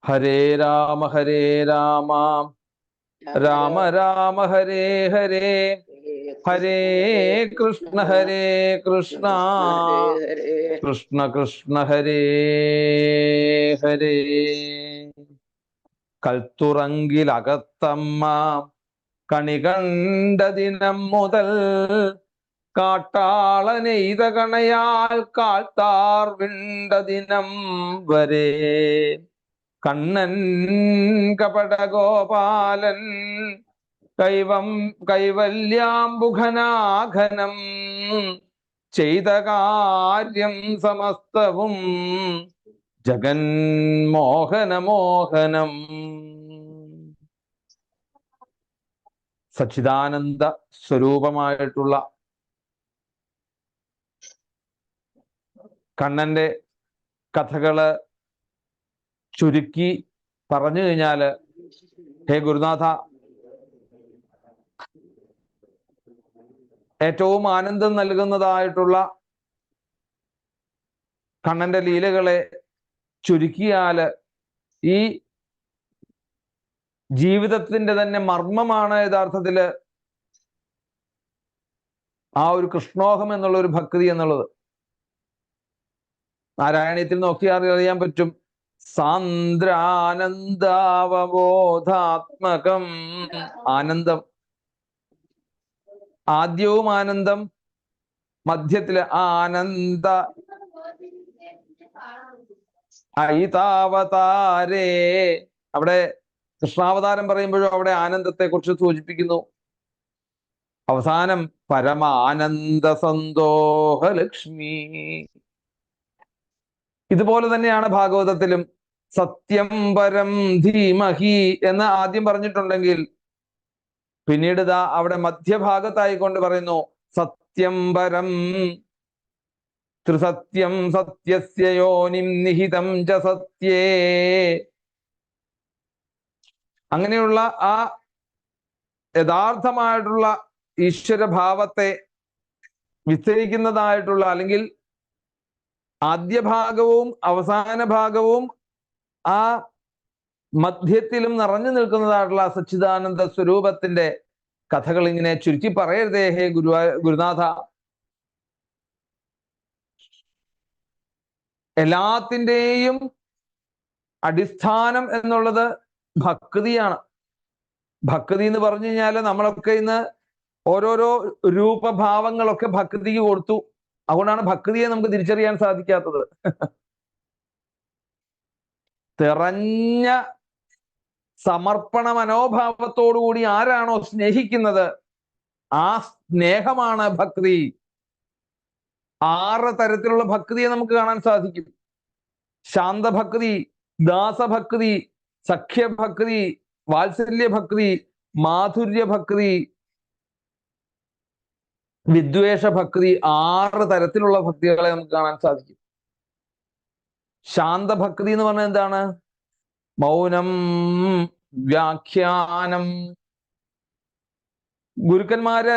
ഹരേ രാമ രാമ രാമ ഹരേ ഹരേ ഹരേ കൃഷ്ണ കൃഷ്ണ കൃഷ്ണ ഹരേ ഹരേ. കൽത്തുറങ്കിലകത്തമ്മ കണി കണ്ട ദിനം മുതൽ കാട്ടാളനെയ്ത കണയാൽ കാൽത്താർ വിണ്ട ദിനം വരെ കണ്ണൻ കപടഗോപാലൻ കൈവല്യാംബുഘനാഘനം ചെയ്ത കാര്യം സമസ്തവും ജഗന്മോഹനമോഹനം. സച്ചിദാനന്ദ സ്വരൂപമായിട്ടുള്ള കണ്ണന്റെ കഥകള് ചുരുക്കി പറഞ്ഞു കഴിഞ്ഞാല്, ഹേ ഗുരുനാഥ, ഏറ്റവും ആനന്ദം നൽകുന്നതായിട്ടുള്ള കണ്ണന്റെ ലീലകളെ ചുരുക്കിയാല് ഈ ജീവിതത്തിന്റെ തന്നെ മർമ്മമാണ് യഥാർത്ഥത്തില് ആ ഒരു കൃഷ്ണോഹം എന്നുള്ള ഒരു ഭക്തി എന്നുള്ളത്. നാരായണീയത്തിൽ നോക്കിയാൽ അറിയാൻ പറ്റും. സാന്ദ്രാനന്ദാവബോധാത്മകം, ആനന്ദം, ആദ്യവും ആനന്ദം, മധ്യത്തില് ആനന്ദ ഐതാവതാരേ. അവിടെ കൃഷ്ണാവതാരം പറയുമ്പോഴും അവിടെ ആനന്ദത്തെ കുറിച്ച് സൂചിപ്പിക്കുന്നു. അവസാനം പരമാനന്ദ സന്തോഹ ലക്ഷ്മി. ഇതുപോലെ തന്നെയാണ് ഭാഗവതത്തിലും. സത്യം പരം ധീമഹി എന്ന് ആദ്യം പറഞ്ഞിട്ടുണ്ടെങ്കിൽ പിന്നീട് ഇതാ അവിടെ മധ്യഭാഗത്തായിക്കൊണ്ട് പറയുന്നു സത്യം പരം ത്രിസത്യം സത്യസ്യ യോനിം നിഹിതം ച സത്യേ. അങ്ങനെയുള്ള ആ യഥാർത്ഥമായിട്ടുള്ള ഈശ്വരഭാവത്തെ വിസ്തരിക്കുന്നതായിട്ടുള്ള, അല്ലെങ്കിൽ ആദ്യ ഭാഗവും അവസാന ഭാഗവും ആ മധ്യത്തിലും നിറഞ്ഞു നിൽക്കുന്നതായിട്ടുള്ള സച്ചിദാനന്ദ സ്വരൂപത്തിന്റെ കഥകൾ ഇങ്ങനെ ചുരുക്കി പറയരുതേ ഹേ ഗുരുനാഥ. എല്ലാത്തിൻ്റെയും അടിസ്ഥാനം എന്നുള്ളത് ഭക്തിയാണ്. ഭക്തി എന്ന് പറഞ്ഞു കഴിഞ്ഞാൽ നമ്മളൊക്കെ ഇന്ന് ഓരോരോ രൂപഭാവങ്ങളൊക്കെ ഭക്തിക്ക് കൊടുത്തു. അതുകൊണ്ടാണ് ഭക്തിയെ നമുക്ക് തിരിച്ചറിയാൻ സാധിക്കാത്തത്. തിറഞ്ഞ സമർപ്പണ മനോഭാവത്തോടുകൂടി ആരാണോ സ്നേഹിക്കുന്നത് ആ സ്നേഹമാണ് ഭക്തി. 6 തരത്തിലുള്ള ഭക്തിയെ നമുക്ക് കാണാൻ സാധിക്കും. ശാന്തഭക്തി, ദാസഭക്തി, സഖ്യഭക്തി, വാത്സല്യഭക്തി, മാധുര്യഭക്തി, വിദ്വേഷഭക്തി. 6 തരത്തിലുള്ള ഭക്തികളെ നമുക്ക് കാണാൻ സാധിക്കും. ശാന്തഭക്തി എന്ന് പറഞ്ഞാൽ എന്താണ്? മൗനം, വ്യാഖ്യാനം. ഗുരുക്കന്മാര്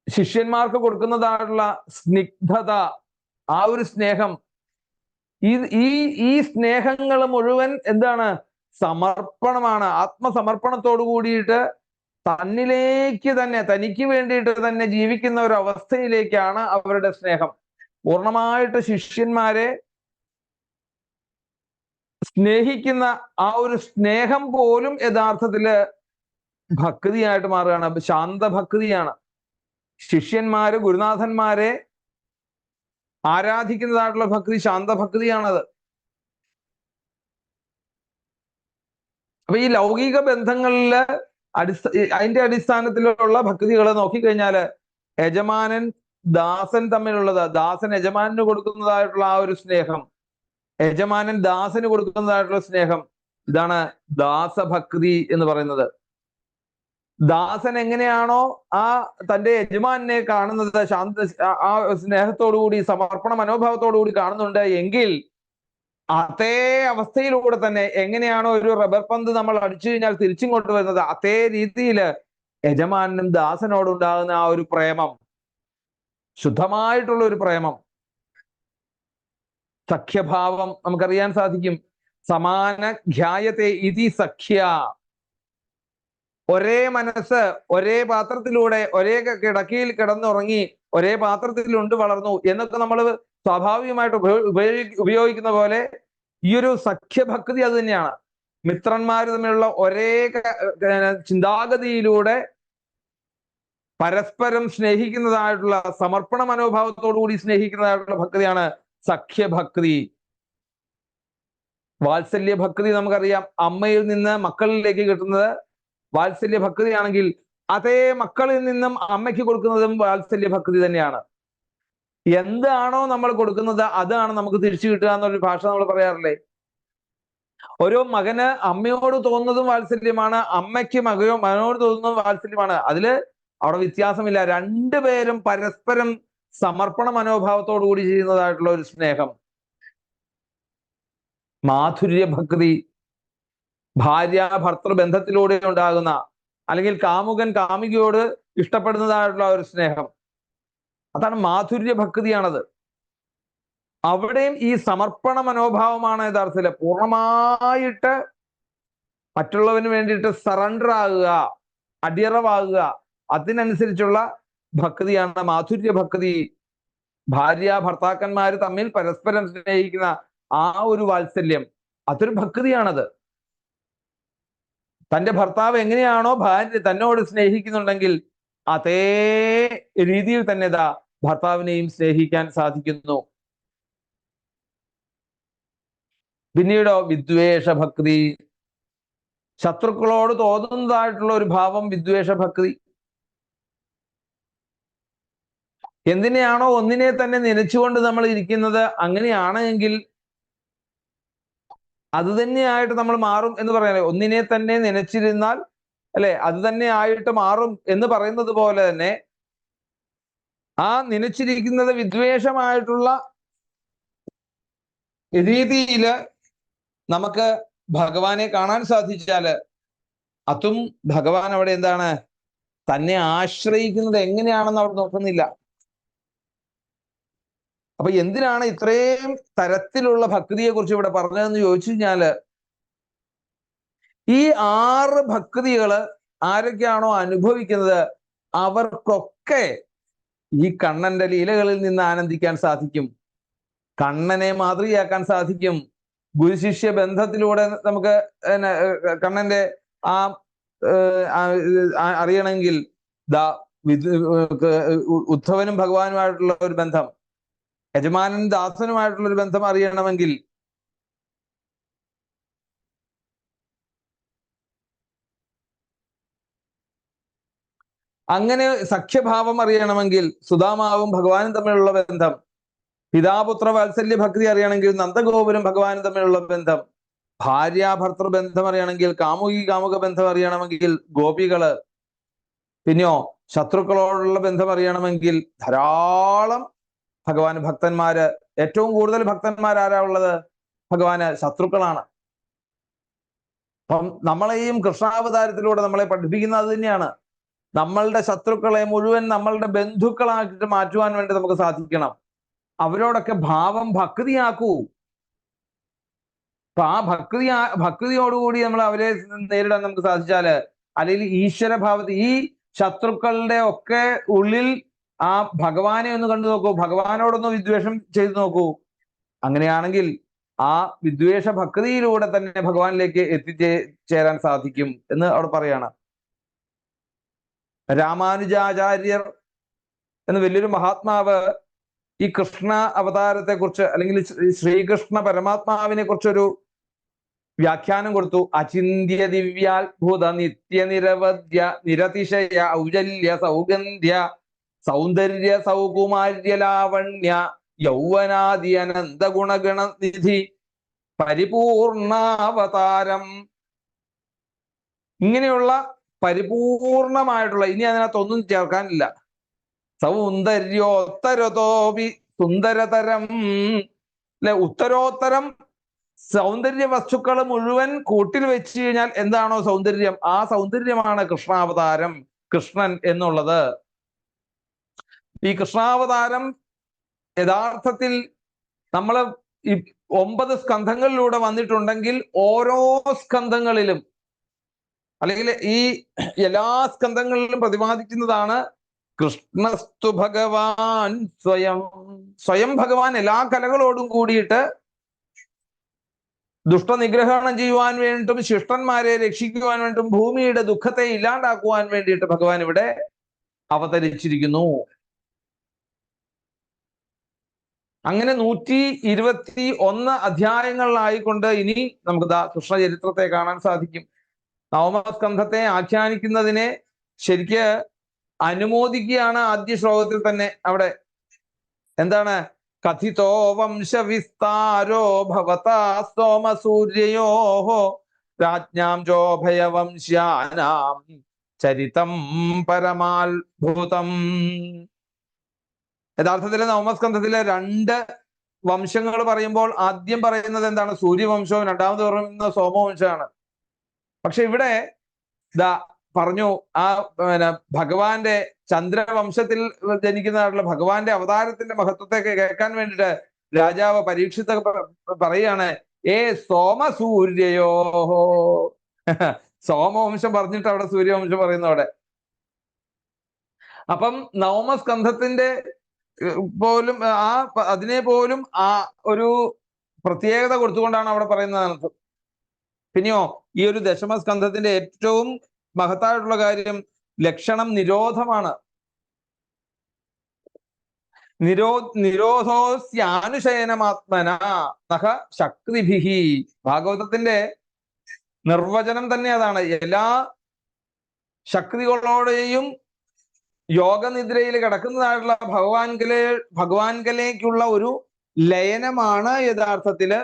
ശിഷ്യന്മാർക്ക് കൊടുക്കുന്നതായിട്ടുള്ള സ്നിഗ്ധത, ആ ഒരു സ്നേഹം, ഈ സ്നേഹങ്ങൾ മുഴുവൻ എന്താണ്? സമർപ്പണമാണ്. ആത്മസമർപ്പണത്തോടു കൂടിയിട്ട് തന്നിലേക്ക് തന്നെ, തനിക്ക് വേണ്ടിയിട്ട് തന്നെ ജീവിക്കുന്ന ഒരു അവസ്ഥയിലേക്കാണ് അവരുടെ സ്നേഹം. പൂർണ്ണമായിട്ട് ശിഷ്യന്മാരെ സ്നേഹിക്കുന്ന ആ ഒരു സ്നേഹം പോലും യഥാർത്ഥത്തില് ഭക്തിയായിട്ട് മാറുകയാണ്. ശാന്തഭക്തിയാണ്. ശിഷ്യന്മാര് ഗുരുനാഥന്മാരെ ആരാധിക്കുന്നതായിട്ടുള്ള ഭക്തി ശാന്തഭക്തിയാണത്. അപ്പൊ ഈ ലൗകിക ബന്ധങ്ങളില് അതിന്റെ അടിസ്ഥാനത്തിലുള്ള ഭക്തികൾ നോക്കിക്കഴിഞ്ഞാല് യജമാനൻ ദാസൻ തമ്മിലുള്ളത്, ദാസൻ യജമാനന് കൊടുക്കുന്നതായിട്ടുള്ള ആ ഒരു സ്നേഹം, യജമാനൻ ദാസന് കൊടുക്കുന്നതായിട്ടുള്ള സ്നേഹം, ഇതാണ് ദാസഭക്തി എന്ന് പറയുന്നത്. ദാസൻ എങ്ങനെയാണോ ആ തന്റെ യജമാനെ കാണുന്നത്, ആ സ്നേഹത്തോടുകൂടി സമർപ്പണ മനോഭാവത്തോടുകൂടി കാണുന്നുണ്ട് എങ്കിൽ അതേ അവസ്ഥയിലൂടെ തന്നെ എങ്ങനെയാണോ ഒരു റബ്ബർ പന്ത് നമ്മൾ അടിച്ചു കഴിഞ്ഞാൽ തിരിച്ചും കൊണ്ടുവരുന്നത്, അതേ രീതിയിൽ യജമാനും ദാസനോടുണ്ടാകുന്ന ആ ഒരു പ്രേമം, ശുദ്ധമായിട്ടുള്ള ഒരു പ്രേമം, സഖ്യഭാവം നമുക്കറിയാൻ സാധിക്കും. സമാന ഖ്യായത്തെ ഇതി സഖ്യ. ഒരേ മനസ്സ്, ഒരേ പാത്രത്തിലൂടെ, ഒരേ കിടക്കയിൽ കിടന്നുറങ്ങി, ഒരേ പാത്രത്തിൽ ഉണ്ട് വളർന്നു എന്നൊക്കെ നമ്മൾ സ്വാഭാവികമായിട്ട് ഉപയോഗിക്കുന്ന പോലെ ഈ ഒരു സഖ്യഭക്തി അത് തന്നെയാണ്. മിത്രന്മാർ തമ്മിലുള്ള ഒരേ ചിന്താഗതിയിലൂടെ പരസ്പരം സ്നേഹിക്കുന്നതായിട്ടുള്ള, സമർപ്പണ മനോഭാവത്തോടു കൂടി സ്നേഹിക്കുന്നതായിട്ടുള്ള ഭക്തിയാണ് സഖ്യഭക്തി. വാത്സല്യ ഭക്തി നമുക്കറിയാം, അമ്മയിൽ നിന്ന് മക്കളിലേക്ക് കിട്ടുന്നത് വാത്സല്യ ഭക്തിയാണെങ്കിൽ അതേ മക്കളിൽ നിന്നും അമ്മയ്ക്ക് കൊടുക്കുന്നതും വാത്സല്യ ഭക്തി തന്നെയാണ്. എന്താണോ നമ്മൾ കൊടുക്കുന്നത് അതാണ് നമുക്ക് തിരിച്ചു കിട്ടുക എന്നൊരു ഭാഷ നമ്മൾ പറയാറില്ലേ. ഓരോ മകന് അമ്മയോട് തോന്നുന്നതും വാത്സല്യമാണ്, അമ്മയ്ക്ക് മകനോട് തോന്നുന്നതും വാത്സല്യമാണ്. അവിടെ വ്യത്യാസമില്ല. രണ്ടുപേരും പരസ്പരം സമർപ്പണ മനോഭാവത്തോടു കൂടി ചെയ്യുന്നതായിട്ടുള്ള ഒരു സ്നേഹം. മാധുര്യ ഭക്തി ഭാര്യ ഭർത്തൃ ബന്ധത്തിലൂടെ ഉണ്ടാകുന്ന, അല്ലെങ്കിൽ കാമുകൻ കാമുകിയോട് ഇഷ്ടപ്പെടുന്നതായിട്ടുള്ള ഒരു സ്നേഹം, അതാണ് മാധുര്യ ഭക്തിയാണത്. അവിടെയും ഈ സമർപ്പണ മനോഭാവമാണ് യഥാർത്ഥത്തിൽ. പൂർണ്ണമായിട്ട് മറ്റുള്ളവന് വേണ്ടിയിട്ട് സറണ്ടർ ആകുക, അടിയറവാകുക, അതിനനുസരിച്ചുള്ള ഭക്തിയാണ് മാധുര്യ ഭക്തി. ഭാര്യ ഭർത്താക്കന്മാർ തമ്മിൽ പരസ്പരം സ്നേഹിക്കുന്ന ആ ഒരു വാത്സല്യം, അതൊരു ഭക്തിയാണത്. തന്റെ ഭർത്താവ് എങ്ങനെയാണോ ഭാര്യ തന്നോട് സ്നേഹിക്കുന്നുണ്ടെങ്കിൽ അതേ രീതിയിൽ തന്നെ ഭർത്താവിനെയും സ്നേഹിക്കാൻ സാധിക്കുന്നു. പിന്നീടോ വിദ്വേഷ ഭക്തി, ശത്രുക്കളോട് തോന്നുന്നതായിട്ടുള്ള ഒരു ഭാവം വിദ്വേഷ ഭക്തി. എന്തിനെയാണോ ഒന്നിനെ തന്നെ നനച്ചുകൊണ്ട് നമ്മൾ ഇരിക്കുന്നത്, അങ്ങനെയാണെങ്കിൽ അത് തന്നെയായിട്ട് നമ്മൾ മാറും എന്ന് പറയാനേ. ഒന്നിനെ തന്നെ നനച്ചിരുന്നാൽ അല്ലെ, അത് തന്നെ ആയിട്ട് മാറും എന്ന് പറയുന്നത് പോലെ തന്നെ ആ നനച്ചിരിക്കുന്നത് വിദ്വേഷമായിട്ടുള്ള രീതിയിൽ നമുക്ക് ഭഗവാനെ കാണാൻ സാധിച്ചാല് അതും ഭഗവാൻ അവിടെ എന്താണ്, തന്നെ ആശ്രയിക്കുന്നത് എങ്ങനെയാണെന്ന് അവിടെ നോക്കുന്നില്ല. അപ്പൊ എന്തിനാണ് ഇത്രയും തരത്തിലുള്ള ഭക്തിയെ കുറിച്ച് ഇവിടെ പറഞ്ഞതെന്ന് ചോദിച്ചു കഴിഞ്ഞാല്, ഈ 6 ഭക്തികള് ആരൊക്കെയാണോ അനുഭവിക്കുന്നത് അവർക്കൊക്കെ ഈ കണ്ണന്റെ ലീലകളിൽ നിന്ന് ആനന്ദിക്കാൻ സാധിക്കും, കണ്ണനെ മാതൃകയാക്കാൻ സാധിക്കും. ഗുരുശിഷ്യ ബന്ധത്തിലൂടെ നമുക്ക് കണ്ണന്റെ ആ അറിയണമെങ്കിൽ ഉദ്ധവനും ഭഗവാനുമായിട്ടുള്ള ഒരു ബന്ധം, യജമാനൻ ദാസനുമായിട്ടുള്ള ഒരു ബന്ധം അറിയണമെങ്കിൽ, അങ്ങനെ സഖ്യഭാവം അറിയണമെങ്കിൽ സുദാമാവും ഭഗവാനും തമ്മിലുള്ള ബന്ധം, പിതാപുത്ര വാത്സല്യ ഭക്തി അറിയണമെങ്കിൽ നന്ദഗോപുരം ഭഗവാനും തമ്മിലുള്ള ബന്ധം, ഭാര്യ ഭർത്തൃ ബന്ധം അറിയണമെങ്കിൽ കാമുക ബന്ധം അറിയണമെങ്കിൽ ഗോപികള്, പിന്നെയോ ശത്രുക്കളോടുള്ള ബന്ധം അറിയണമെങ്കിൽ ധാരാളം ഭഗവാന് ഭക്തന്മാര്. ഏറ്റവും കൂടുതൽ ഭക്തന്മാർ ആരാ ഉള്ളത്? ഭഗവാന് ശത്രുക്കളാണ്. അപ്പം നമ്മളെയും കൃഷ്ണാവതാരത്തിലൂടെ നമ്മളെ പഠിപ്പിക്കുന്നത് അത് തന്നെയാണ്. നമ്മളുടെ ശത്രുക്കളെ മുഴുവൻ നമ്മളുടെ ബന്ധുക്കളാക്കിയിട്ട് മാറ്റുവാൻ വേണ്ടി നമുക്ക് സാധിക്കണം. അവരോടൊക്കെ ഭാവം ഭക്തിയാക്കൂ. അപ്പൊ ആ ഭക്തിയോടുകൂടി നമ്മൾ അവരെ നേരിടാൻ നമുക്ക് സാധിച്ചാല്, അല്ലെങ്കിൽ ഈശ്വരഭാവത്തിൽ ഈ ശത്രുക്കളുടെ ഒക്കെ ഉള്ളിൽ ആ ഭഗവാനെ ഒന്ന് കണ്ടു നോക്കൂ, ഭഗവാനോടൊന്ന് വിദ്വേഷം ചെയ്തു നോക്കൂ. അങ്ങനെയാണെങ്കിൽ ആ വിദ്വേഷ ഭക്തിയിലൂടെ തന്നെ ഭഗവാനിലേക്ക് എത്തിച്ചേരാൻ സാധിക്കും എന്ന് അവിടെ പറയാണ്. രാമാനുജാചാര്യർ എന്ന വലിയൊരു മഹാത്മാവ് ഈ കൃഷ്ണ അവതാരത്തെ കുറിച്ച്, അല്ലെങ്കിൽ ശ്രീകൃഷ്ണ പരമാത്മാവിനെ കുറിച്ചൊരു വ്യാഖ്യാനം കൊടുത്തു. അചിന്യ ദിവ്യാത്ഭുത നിത്യ നിരവധ്യ നിരതിശയ ഔജല്യ സൗഗന്ധ്യ സൗന്ദര്യ സൗകുമാര്യ ലാവണ്യ യൗവനാദി അനന്ത ഗുണഗണ നിധി പരിപൂർണാവതാരം. ഇങ്ങനെയുള്ള പരിപൂർണമായിട്ടുള്ള, ഇനി അതിനകത്തൊന്നും ചേർക്കാനില്ല, സൗന്ദര്യോത്തരതോപി സുന്ദരതരം, അല്ലെ, ഉത്തരോത്തരം സൗന്ദര്യ വസ്തുക്കൾ മുഴുവൻ കൂട്ടിൽ വെച്ച് കഴിഞ്ഞാൽ എന്താണോ സൗന്ദര്യം, ആ സൗന്ദര്യമാണ് കൃഷ്ണാവതാരം, കൃഷ്ണൻ എന്നുള്ളത്. ഈ കൃഷ്ണാവതാരം യഥാർത്ഥത്തിൽ നമ്മൾ ഈ 9 സ്കന്ധങ്ങളിലൂടെ വന്നിട്ടുണ്ടെങ്കിൽ ഓരോ സ്കന്ധങ്ങളിലും അല്ലെങ്കിൽ ഈ എല്ലാ സ്കന്ധങ്ങളിലും പ്രതിപാദിക്കുന്നതാണ് കൃഷ്ണസ്തു ഭഗവാൻ സ്വയം ഭഗവാൻ എല്ലാ കലകളോടും കൂടിയിട്ട് ദുഷ്ടനിഗ്രഹണം ചെയ്യുവാൻ വേണ്ടിയിട്ടും ശിഷ്ടന്മാരെ രക്ഷിക്കുവാൻ വേണ്ടിയിട്ടും ഭൂമിയുടെ ദുഃഖത്തെ ഇല്ലാണ്ടാക്കുവാൻ വേണ്ടിയിട്ട് ഭഗവാൻ ഇവിടെ അവതരിച്ചിരിക്കുന്നു. അങ്ങനെ 121 അധ്യായങ്ങളിലായിക്കൊണ്ട് ഇനി നമുക്ക് കൃഷ്ണ ചരിത്രത്തെ കാണാൻ സാധിക്കും. നവമസ്കന്ധത്തെ ആഖ്യാനിക്കുന്നതിനെ ശരിക്ക് അനുമോദിക്കുകയാണ് ആദ്യ ശ്ലോകത്തിൽ തന്നെ. അവിടെ എന്താണ്? കഥിതോ വംശവിസ്താരോ ഭവതാ സോമസൂര്യോ രാജ്ഞാം ജോഭയവംശ്യാനാം ചരിതം പരമാത്ഭുതം. യഥാർത്ഥത്തില് നവമസ്കന്ധത്തിലെ 2 വംശങ്ങൾ പറയുമ്പോൾ ആദ്യം പറയുന്നത് എന്താണ്? സൂര്യവംശവും, രണ്ടാമത് പറയുന്നത് സോമവംശമാണ്. പക്ഷെ ഇവിടെ പറഞ്ഞു ആ ഭഗവാന്റെ ചന്ദ്രവംശത്തിൽ ജനിക്കുന്നതായിട്ടുള്ള ഭഗവാന്റെ അവതാരത്തിന്റെ മഹത്വത്തെ കേൾക്കാൻ വേണ്ടിയിട്ട് രാജാവ് പരീക്ഷിത്ത് പറയാണ്, സോമസൂര്യയോ. സോമവംശം പറഞ്ഞിട്ട് അവിടെ സൂര്യവംശം പറയുന്നു അവിടെ. അപ്പം നവമസ്കന്ധത്തിന്റെ പോലും അതിനെ പോലും ആ ഒരു പ്രത്യേകത കൊടുത്തുകൊണ്ടാണ് അവിടെ പറയുന്നത്. പിന്നെയോ ഈ ഒരു ദശമസ്കന്ധത്തിന്റെ ഏറ്റവും മഹത്തായിട്ടുള്ള കാര്യം ലക്ഷണം നിരോധമാണ്. നിരോധോസ്യാനുശയനമാത്മന നഹ ശക്തിഭിഹി. ഭാഗവതത്തിന്റെ നിർവചനം തന്നെ അതാണ്. എല്ലാ ശക്തികളോടെയും യോഗനിദ്രയിൽ കിടക്കുന്നതായിട്ടുള്ള ഭഗവാൻകലേക്കുള്ള ഒരു ലയനമാണ് യഥാർത്ഥത്തില്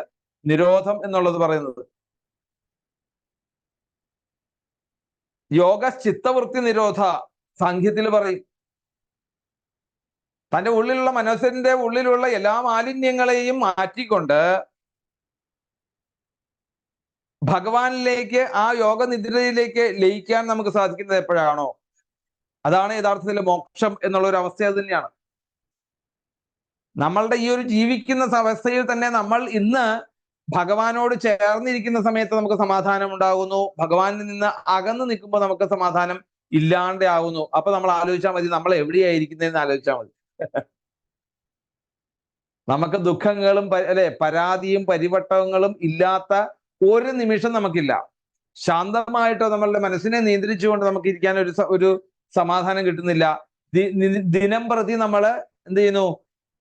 നിരോധം എന്നുള്ളത് പറയുന്നത്. യോഗ ചിത്തവൃത്തി നിരോധ സാഖ്യത്തിൽ പറയും. തന്റെ ഉള്ളിലുള്ള മനസ്സിന്റെ ഉള്ളിലുള്ള എല്ലാ മാലിന്യങ്ങളെയും മാറ്റിക്കൊണ്ട് ഭഗവാനിലേക്ക്, ആ യോഗനിദ്രയിലേക്ക് ലയിക്കാൻ നമുക്ക് സാധിക്കുന്നത് എപ്പോഴാണോ അതാണ് യഥാർത്ഥത്തിൽ മോക്ഷം എന്നുള്ള ഒരു അവസ്ഥ. അത് തന്നെയാണ് നമ്മളുടെ ഈ ഒരു ജീവിക്കുന്ന അവസ്ഥയിൽ തന്നെ നമ്മൾ ഇന്ന് ഭഗവാനോട് ചേർന്നിരിക്കുന്ന സമയത്ത് നമുക്ക് സമാധാനം ഉണ്ടാകുന്നു. ഭഗവാനിൽ നിന്ന് അകന്നു നിൽക്കുമ്പോൾ നമുക്ക് സമാധാനം ഇല്ലാണ്ട് ആകുന്നു. അപ്പൊ നമ്മൾ ആലോചിച്ചാൽ മതി നമ്മൾ എവിടെയായിരിക്കുന്നതെന്ന് ആലോചിച്ചാൽ മതി. നമുക്ക് ദുഃഖങ്ങളും പരാതിയും പരിവട്ടങ്ങളും ഇല്ലാത്ത ഒരു നിമിഷം നമുക്കില്ല. ശാന്തമായിട്ടോ നമ്മളുടെ മനസ്സിനെ നിയന്ത്രിച്ചുകൊണ്ട് നമുക്ക് ഇരിക്കാൻ ഒരു സമാധാനം കിട്ടുന്നില്ല. ദിനം പ്രതി നമ്മൾ എന്ത് ചെയ്യുന്നു?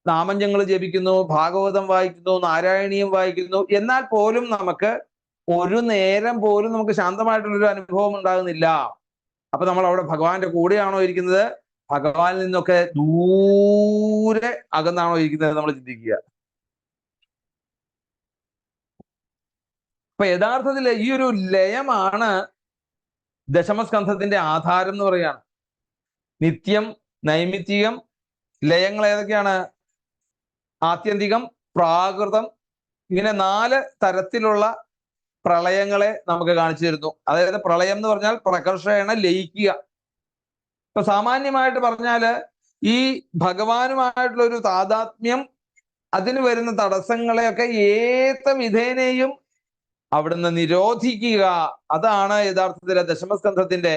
നാമഞ്ജങ്ങൾ ജപിക്കുന്നു, ഭാഗവതം വായിക്കുന്നു, നാരായണീയം വായിക്കുന്നു. എന്നാൽ പോലും നമുക്ക് ഒരു നേരം പോലും നമുക്ക് ശാന്തമായിട്ടുള്ളൊരു അനുഭവം ഉണ്ടാകുന്നില്ല. അപ്പൊ നമ്മൾ അവിടെ ഭഗവാന്റെ കൂടെയാണോ ഇരിക്കുന്നത്? ഭഗവാനിൽ നിന്നൊക്കെ ദൂരെ അകന്നാണോ ഇരിക്കുന്നത് നമ്മൾ ചിന്തിക്കുക. അപ്പൊ യഥാർത്ഥത്തിൽ ഈ ഒരു ലയമാണ് ദശമസ്കന്ധത്തിന്റെ ആധാരം എന്ന് പറയാണ്. നിത്യം, നൈമിത്തികം, ലയങ്ങൾ ഏതൊക്കെയാണ്? ആത്യന്തികം, പ്രാകൃതം, ഇങ്ങനെ 4 തരത്തിലുള്ള പ്രളയങ്ങളെ നമുക്ക് കാണിച്ചു തരുന്നു. അതായത് പ്രളയം എന്ന് പറഞ്ഞാൽ പ്രകർഷേണ ലയിക്കുക. ഇപ്പൊ സാമാന്യമായിട്ട് പറഞ്ഞാല് ഈ ഭഗവാനുമായിട്ടുള്ള ഒരു താതാത്മ്യം, അതിന് വരുന്ന തടസ്സങ്ങളെയൊക്കെ ഏത് വിധേനയും അവിടുന്ന് നിരോധിക്കുക. അതാണ് യഥാർത്ഥത്തിലെ ദശമസ്കന്ധത്തിന്റെ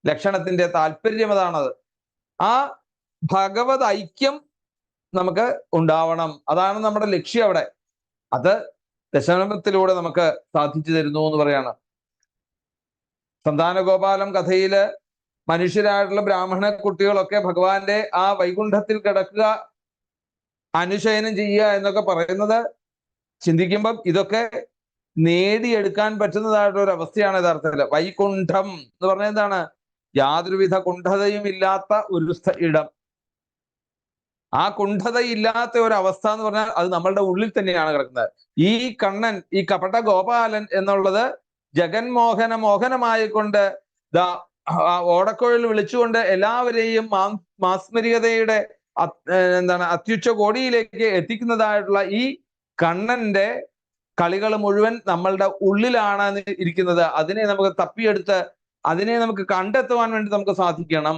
ലക്ഷണത്തിന്റെ താല്പര്യം. അതാണത്. ആ ഭഗവത് ഐക്യം നമുക്ക് ഉണ്ടാവണം. അതാണ് നമ്മുടെ ലക്ഷ്യം അവിടെ. അത് ദശമത്തിലൂടെ നമുക്ക് സാധിച്ചു തരുന്നു എന്ന് പറയാണ്. സന്താനഗോപാലം കഥയില് മനുഷ്യരായിട്ടുള്ള ബ്രാഹ്മണ കുട്ടികളൊക്കെ ഭഗവാന്റെ ആ വൈകുണ്ഠത്തിൽ കിടക്കുക, അനുശയനം ചെയ്യുക എന്നൊക്കെ പറയുന്നത് ചിന്തിക്കുമ്പം ഇതൊക്കെ നേടിയെടുക്കാൻ പറ്റുന്നതായിട്ടുള്ള ഒരു അവസ്ഥയാണ് യഥാർത്ഥത്തില്. വൈകുണ്ഠം എന്ന് പറഞ്ഞാൽ എന്താണ്? യാതൊരുവിധ കുണ്ഠതയും ഇല്ലാത്ത ഒരു ഇടം. ആ കുണ്ഠതയില്ലാത്ത ഒരു അവസ്ഥ എന്ന് പറഞ്ഞാൽ അത് നമ്മളുടെ ഉള്ളിൽ തന്നെയാണ് കിടക്കുന്നത്. ഈ കണ്ണൻ, ഈ കപട ഗോപാലൻ എന്നുള്ളത് മോഹനമായിക്കൊണ്ട് ഓടക്കുഴൽ വിളിച്ചുകൊണ്ട് എല്ലാവരെയും മാസ്മരികതയുടെ അത്യുച്ച കോടിയിലേക്ക് എത്തിക്കുന്നതായിട്ടുള്ള ഈ കണ്ണന്റെ കളികൾ മുഴുവൻ നമ്മളുടെ ഉള്ളിലാണ് ഇരിക്കുന്നത്. അതിനെ നമുക്ക് തപ്പിയെടുത്ത് അതിനെ നമുക്ക് കണ്ടെത്തുവാൻ വേണ്ടി നമുക്ക് സാധിക്കണം.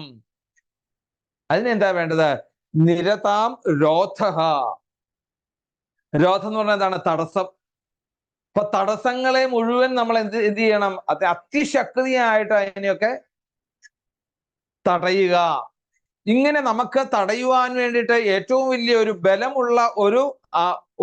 അതിനെന്താ വേണ്ടത്? നിരതാം രോധഃ. നിരോധം എന്ന് പറഞ്ഞാൽ എന്താണ്? തടസ്സം. അപ്പൊ തടസ്സങ്ങളെ മുഴുവൻ നമ്മൾ എന്ത് ചെയ്യണം? അത് അതിശക്തിയായിട്ട് അതിനെയൊക്കെ തടയുക. ഇങ്ങനെ നമുക്ക് തടയുവാൻ വേണ്ടിയിട്ട് ഏറ്റവും വലിയ ഒരു ബലമുള്ള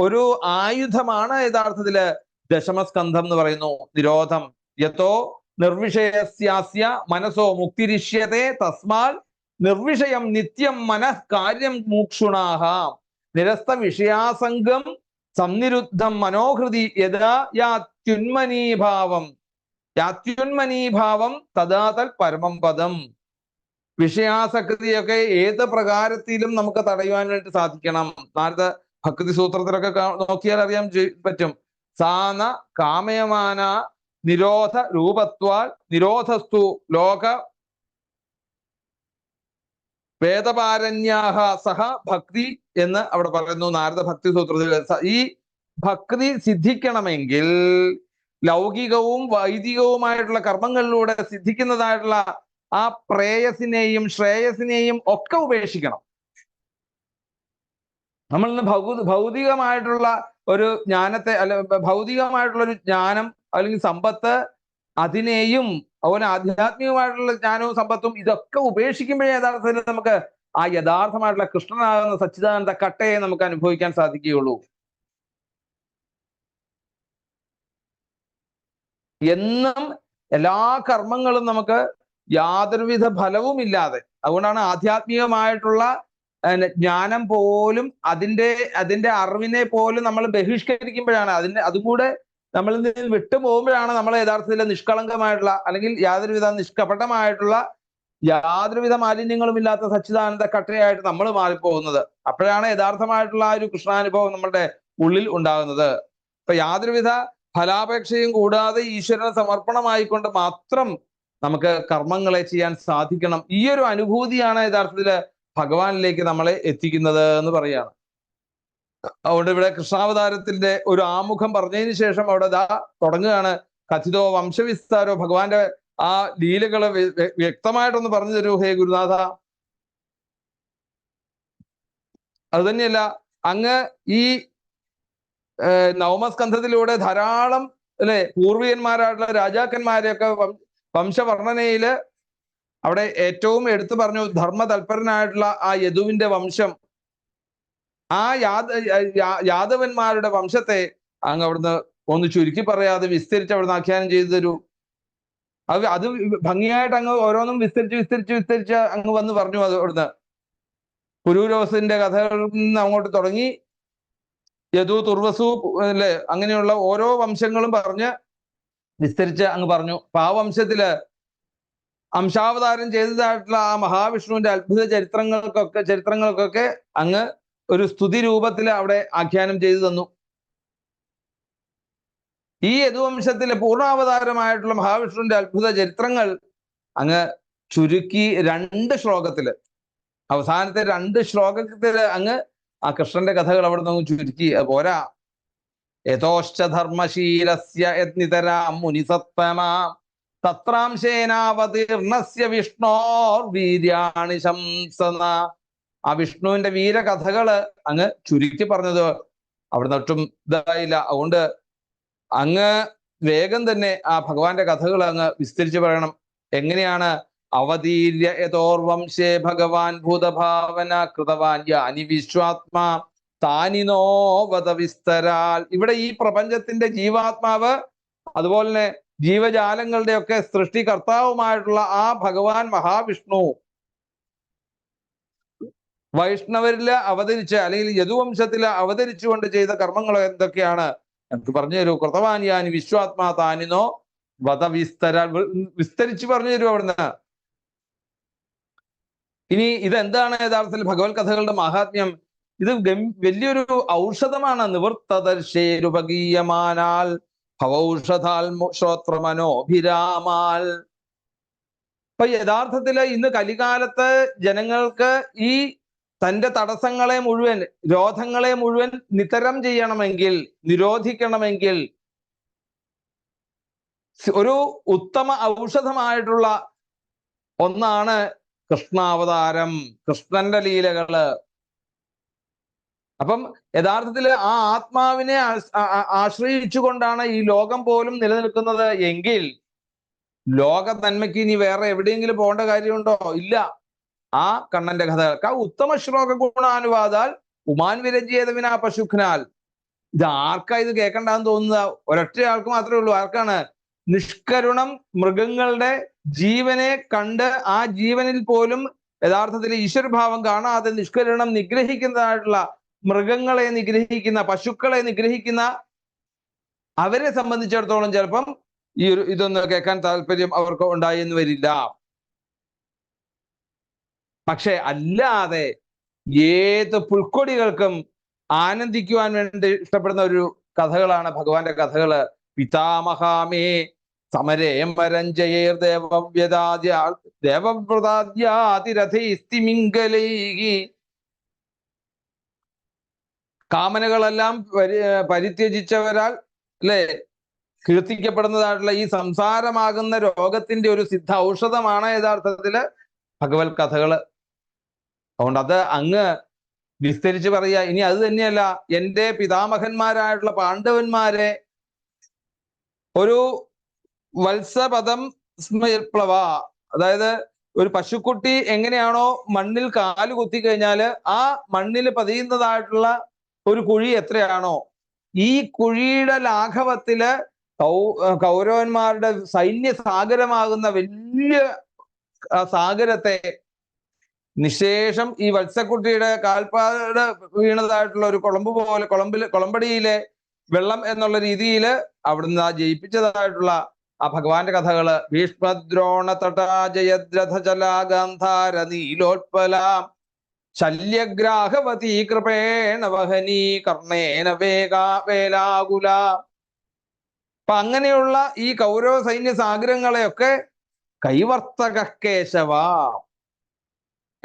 ഒരു ആയുധമാണ് യഥാർത്ഥത്തില് ദശമസ്കന്ധം എന്ന് പറയുന്നു, നിരോധം. യഥോ നിർവിഷയസ്യാസ്യ മനസ്സോ മുക്തിരിഷ്യത്തെ തസ്മാൽ നിർവിഷയം നിത്യം മനഃ കാര്യം മൂക്ഷുണാഹ നിരസ്ത വിഷയാസംഗം സംനിരുദ്ധം മനോഹൃതി യഥാ യാത്യുന്മനീഭാവം തഥാ തൽ പരമം പദം. വിഷയാസക്തിയൊക്കെ ഏത് പ്രകാരത്തിലും നമുക്ക് തടയുവാൻ വേണ്ടി സാധിക്കണം. നാരദ ഭക്തി സൂത്രത്തിലൊക്കെ നോക്കിയാൽ അറിയാൻ പറ്റും. സാന കാമയമാന നിരോധ രൂപത്വാൽ നിരോധസ്തു ലോക വേദപാരണ്യാഹ സഹ ഭക്തി എന്ന് അവിടെ പറയുന്നു നാരദ ഭക്തി സൂത്രത്തിൽ. ഈ ഭക്തി സിദ്ധിക്കണമെങ്കിൽ ലൗകികവും വൈദികവുമായിട്ടുള്ള കർമ്മങ്ങളിലൂടെ സിദ്ധിക്കുന്നതായിട്ടുള്ള ആ പ്രേയസിനെയും ശ്രേയസിനെയും ഒക്കെ ഉപേക്ഷിക്കണം. നമ്മൾ ഇന്ന് ഭൗതികമായിട്ടുള്ള ഒരു ജ്ഞാനത്തെ ഭൗതികമായിട്ടുള്ള ഒരു ജ്ഞാനം അല്ലെങ്കിൽ സമ്പത്ത്, അതിനെയും അതുപോലെ ആധ്യാത്മികമായിട്ടുള്ള ജ്ഞാനവും സമ്പത്തും ഇതൊക്കെ ഉപേക്ഷിക്കുമ്പോഴേ യഥാർത്ഥത്തിൽ നമുക്ക് ആ യഥാർത്ഥമായിട്ടുള്ള കൃഷ്ണനാകുന്ന സച്ചിദാനന്ദ കട്ടയെ നമുക്ക് അനുഭവിക്കാൻ സാധിക്കുകയുള്ളൂ. എന്നും എല്ലാ കർമ്മങ്ങളും നമുക്ക് യാതൊരുവിധ ഫലവും ഇല്ലാതെ, അതുകൊണ്ടാണ് ആധ്യാത്മികമായിട്ടുള്ള ജ്ഞാനം പോലും അതിന്റെ അറിവിനെ പോലും നമ്മൾ ബഹിഷ്കരിക്കുമ്പോഴാണ്, അതും കൂടെ നമ്മളിൽ നിന്ന് വിട്ടുപോകുമ്പോഴാണ് നമ്മൾ യഥാർത്ഥത്തിൽ നിഷ്കളങ്കമായിട്ടുള്ള അല്ലെങ്കിൽ യാതൊരുവിധ നിഷ്കപടമായിട്ടുള്ള യാതൊരുവിധ മാലിന്യങ്ങളും ഇല്ലാത്ത സച്ചിദാനന്ദ കട്ടയായിട്ട് നമ്മൾ മാറിപ്പോകുന്നത്. അപ്പോഴാണ് യഥാർത്ഥമായിട്ടുള്ള ആ ഒരു കൃഷ്ണാനുഭവം നമ്മുടെ ഉള്ളിൽ ഉണ്ടാകുന്നത്. അപ്പൊ യാതൊരുവിധ ഫലാപേക്ഷയും കൂടാതെ ഈശ്വരന് സമർപ്പണമായിക്കൊണ്ട് മാത്രം നമുക്ക് കർമ്മങ്ങളെ ചെയ്യാൻ സാധിക്കണം. ഈ ഒരു അനുഭൂതിയാണ് യഥാർത്ഥത്തില് ഭഗവാനിലേക്ക് നമ്മളെ എത്തിക്കുന്നത് എന്ന് പറയാണ്. അതുകൊണ്ട് ഇവിടെ കൃഷ്ണാവതാരത്തിന്റെ ഒരു ആമുഖം പറഞ്ഞതിന് ശേഷം അവിടെ തുടങ്ങുകയാണ്. കഥിതോ വംശവിസ്താരോ, ഭഗവാന്റെ ആ ലീലകള് വ്യക്തമായിട്ടൊന്ന് പറഞ്ഞു തരൂ ഹേ ഗുരുനാഥ. അത് തന്നെയല്ല, അങ്ങ് ഈ നവമസ്കന്ധത്തിലൂടെ ധാരാളം അല്ലെ പൂർവികന്മാരായിട്ടുള്ള രാജാക്കന്മാരെയൊക്കെ വംശവർണ്ണനയില് അവിടെ ഏറ്റവും എടുത്തു പറഞ്ഞു ധർമ്മ തൽപരനായിട്ടുള്ള ആ യദുവിന്റെ വംശം, ആ യാദവന്മാരുടെ വംശത്തെ അങ്ങ് അവിടുന്ന് ഒന്ന് ചുരുക്കി പറയാതെ വിസ്തരിച്ച് അവിടുന്ന് ആഖ്യാനം ചെയ്തു തരൂ. അത് ഭംഗിയായിട്ട് അങ്ങ് ഓരോന്നും വിസ്തരിച്ച് അങ്ങ് വന്ന് പറഞ്ഞു. അത് അവിടുന്ന് പുരൂരവസിന്റെ കഥകളിൽ നിന്ന് അങ്ങോട്ട് തുടങ്ങി യദു, തുർവസു അല്ലെ, അങ്ങനെയുള്ള ഓരോ വംശങ്ങളും പറഞ്ഞ് വിസ്തരിച്ച് അങ്ങ് പറഞ്ഞു. അപ്പൊ ആ വംശത്തില് അംശാവതാരം ചെയ്തതായിട്ടുള്ള ആ മഹാവിഷ്ണുവിന്റെ അത്ഭുത ചരിത്രങ്ങൾക്കൊക്കെ അങ്ങ് ഒരു സ്തുതി രൂപത്തിൽ അവിടെ ആഖ്യാനം ചെയ്തു തന്നു. ഈ യദുവംശത്തിലെ പൂർണ്ണാവതാരമായിട്ടുള്ള മഹാവിഷ്ണുവിന്റെ അത്ഭുത ചരിത്രങ്ങൾ അങ്ങ് ചുരുക്കി 2 ശ്ലോകത്തില്, അവസാനത്തെ 2 ശ്ലോകത്തില് അങ്ങ് ആ കൃഷ്ണന്റെ കഥകൾ അവിടെ നിന്ന് ചുരുക്കി. പോരാ, യഥോശ്ച ധർമ്മശീലസ്യ യത്നിതരാം മുനിസത്തമാ തത്രാംശേനാവതീർണസ്യ വിഷ്ണോർ വീര്യാണി ശംസന. ആ വിഷ്ണുവിന്റെ വീരകഥകള് അങ്ങ് ചുരുക്കി പറഞ്ഞത് അവിടുന്ന് ഒട്ടും ഇതായില്ല. അതുകൊണ്ട് അങ്ങ് വേഗം തന്നെ ആ ഭഗവാന്റെ കഥകൾ അങ്ങ് വിസ്തരിച്ച് പറയണം. എങ്ങനെയാണ്? അവതീര്യ യഥോർവംശേ ഭഗവാൻ ഭൂതഭാവന കൃതവാൻ യാനി വിശ്വാത്മാ താനിനോവത വിസ്തരാൽ. ഇവിടെ ഈ പ്രപഞ്ചത്തിന്റെ ജീവാത്മാവ് അതുപോലെ തന്നെ ജീവജാലങ്ങളുടെ ഒക്കെ സൃഷ്ടികർത്താവുമായിട്ടുള്ള ആ ഭഗവാൻ മഹാവിഷ്ണു വൈഷ്ണവരില് അവതരിച്ച് അല്ലെങ്കിൽ യദുവംശത്തില് അവതരിച്ചുകൊണ്ട് ചെയ്ത കർമ്മങ്ങൾ എന്തൊക്കെയാണ് എനിക്ക് പറഞ്ഞു തരൂ. കൃതവാൻ യാനി വിശ്വാത്മാ താനിനോ വധ വിസ്തരാൽ, വിസ്തരിച്ച് പറഞ്ഞു തരൂ അവിടുന്ന്. ഇനി ഇതെന്താണ് യഥാർത്ഥത്തിൽ ഭഗവത് കഥകളുടെ മഹാത്മ്യം? ഇത് വലിയൊരു ഔഷധമാണ്. നിവൃത്തദർശേരുപഗീയമാനാൽ ഭവൗഷധാൽ ശ്രോത്രമനോഭിരാമാൽ. അപ്പൊ യഥാർത്ഥത്തില് ഇന്ന് കലികാലത്ത് ജനങ്ങൾക്ക് ഈ തന്റെ തടസ്സങ്ങളെ മുഴുവൻ, രോധങ്ങളെ മുഴുവൻ നിതരം ചെയ്യണമെങ്കിൽ, നിരോധിക്കണമെങ്കിൽ ഒരു ഉത്തമ ഔഷധമായിട്ടുള്ള ഒന്നാണ് കൃഷ്ണാവതാരം, കൃഷ്ണന്റെ ലീലകള്. അപ്പം യഥാർത്ഥത്തിൽ ആ ആത്മാവിനെ ആശ്രയിച്ചുകൊണ്ടാണ് ഈ ലോകം പോലും നിലനിൽക്കുന്നത് എങ്കിൽ ലോക നന്മയ്ക്ക് ഇനി വേറെ എവിടെയെങ്കിലും പോകേണ്ട കാര്യമുണ്ടോ? ഇല്ല. ആ കണ്ണന്റെ കഥ ഉത്തമ ശ്ലോക ഗുണാനുവാദാൽ ഉമാൻ വിരഞ്ജേതവിനാ പശുഖ്നാൽ. ഇത് ആർക്കാ ഇത് കേൾക്കണ്ടെന്ന് തോന്നുക? ഒരൊറ്റ ആൾക്ക് മാത്രമേ ഉള്ളൂ. ആർക്കാണ്? നിഷ്കരുണം മൃഗങ്ങളുടെ ജീവനെ കണ്ട് ആ ജീവനിൽ പോലും യഥാർത്ഥത്തിൽ ഈശ്വരഭാവം കാണാതെ നിഷ്കരുണം നിഗ്രഹിക്കുന്നതായിട്ടുള്ള മൃഗങ്ങളെ നിഗ്രഹിക്കുന്ന, പശുക്കളെ നിഗ്രഹിക്കുന്ന അവരെ സംബന്ധിച്ചിടത്തോളം ചിലപ്പം ഇതൊന്ന് കേൾക്കാൻ താല്പര്യം അവർക്ക് ഉണ്ടായി എന്ന് വരില്ല. പക്ഷെ അല്ലാതെ ഏത് പുൽക്കൊടികൾക്കും ആനന്ദിക്കുവാൻ വേണ്ടി ഇഷ്ടപ്പെടുന്ന ഒരു കഥകളാണ് ഭഗവാന്റെ കഥകള്. പിതാമഹാമേ സമരേം വരഞ്ജയേർ ദേവവ്രതാദ്യാതിരഥൈസ്തിമിംഗലൈഹി. കാമനകളെല്ലാം പരിത്യജിച്ചവരാൽ അല്ലെ കീർത്തിക്കപ്പെടുന്നതായിട്ടുള്ള ഈ സംസാരമാകുന്ന രോഗത്തിന്റെ ഒരു സിദ്ധ ഔഷധമാണ് യഥാർത്ഥത്തില് ഭഗവത് കഥകള്. അതുകൊണ്ട് അത് അങ്ങ് വിസ്തരിച്ച് പറയുക. ഇനി അത് തന്നെയല്ല, എൻ്റെ പിതാമഹന്മാരായിട്ടുള്ള പാണ്ഡവന്മാരെ ഒരു വത്സപദം സ്മൃപ്ലവ, അതായത് ഒരു പശുക്കുട്ടി എങ്ങനെയാണോ മണ്ണിൽ കാല് കുത്തി കഴിഞ്ഞാൽ ആ മണ്ണിൽ പതിയുന്നതായിട്ടുള്ള ഒരു കുഴി എത്രയാണോ, ഈ കുഴിയുടെ ലാഘവത്തില് കൗരവന്മാരുടെ സൈന്യ സാഗരമാകുന്ന വലിയ സാഗരത്തെ നിശേഷം ഈ വത്സക്കുട്ടിയുടെ കാൽപ്പാട് വീണതായിട്ടുള്ള ഒരു കുളമ്പ് പോലെ കുളമ്പടിയിലെ വെള്ളം എന്നുള്ള രീതിയിൽ അവിടുന്ന് ആ ജയിപ്പിച്ചതായിട്ടുള്ള ആ ഭഗവാന്റെ കഥകള്. ഭീഷ്മദ്രോണ തടാജയദ്രഥചലാഗാന്ധാര നീലോത്പല ശല്യഗ്രാഹവതി കൃപേണ വഹനീ കർണേന വേലാകുല. അപ്പൊ അങ്ങനെയുള്ള ഈ കൗരവ സൈന്യ സാഗരങ്ങളെയൊക്കെ കൈവർത്തക കേശവ,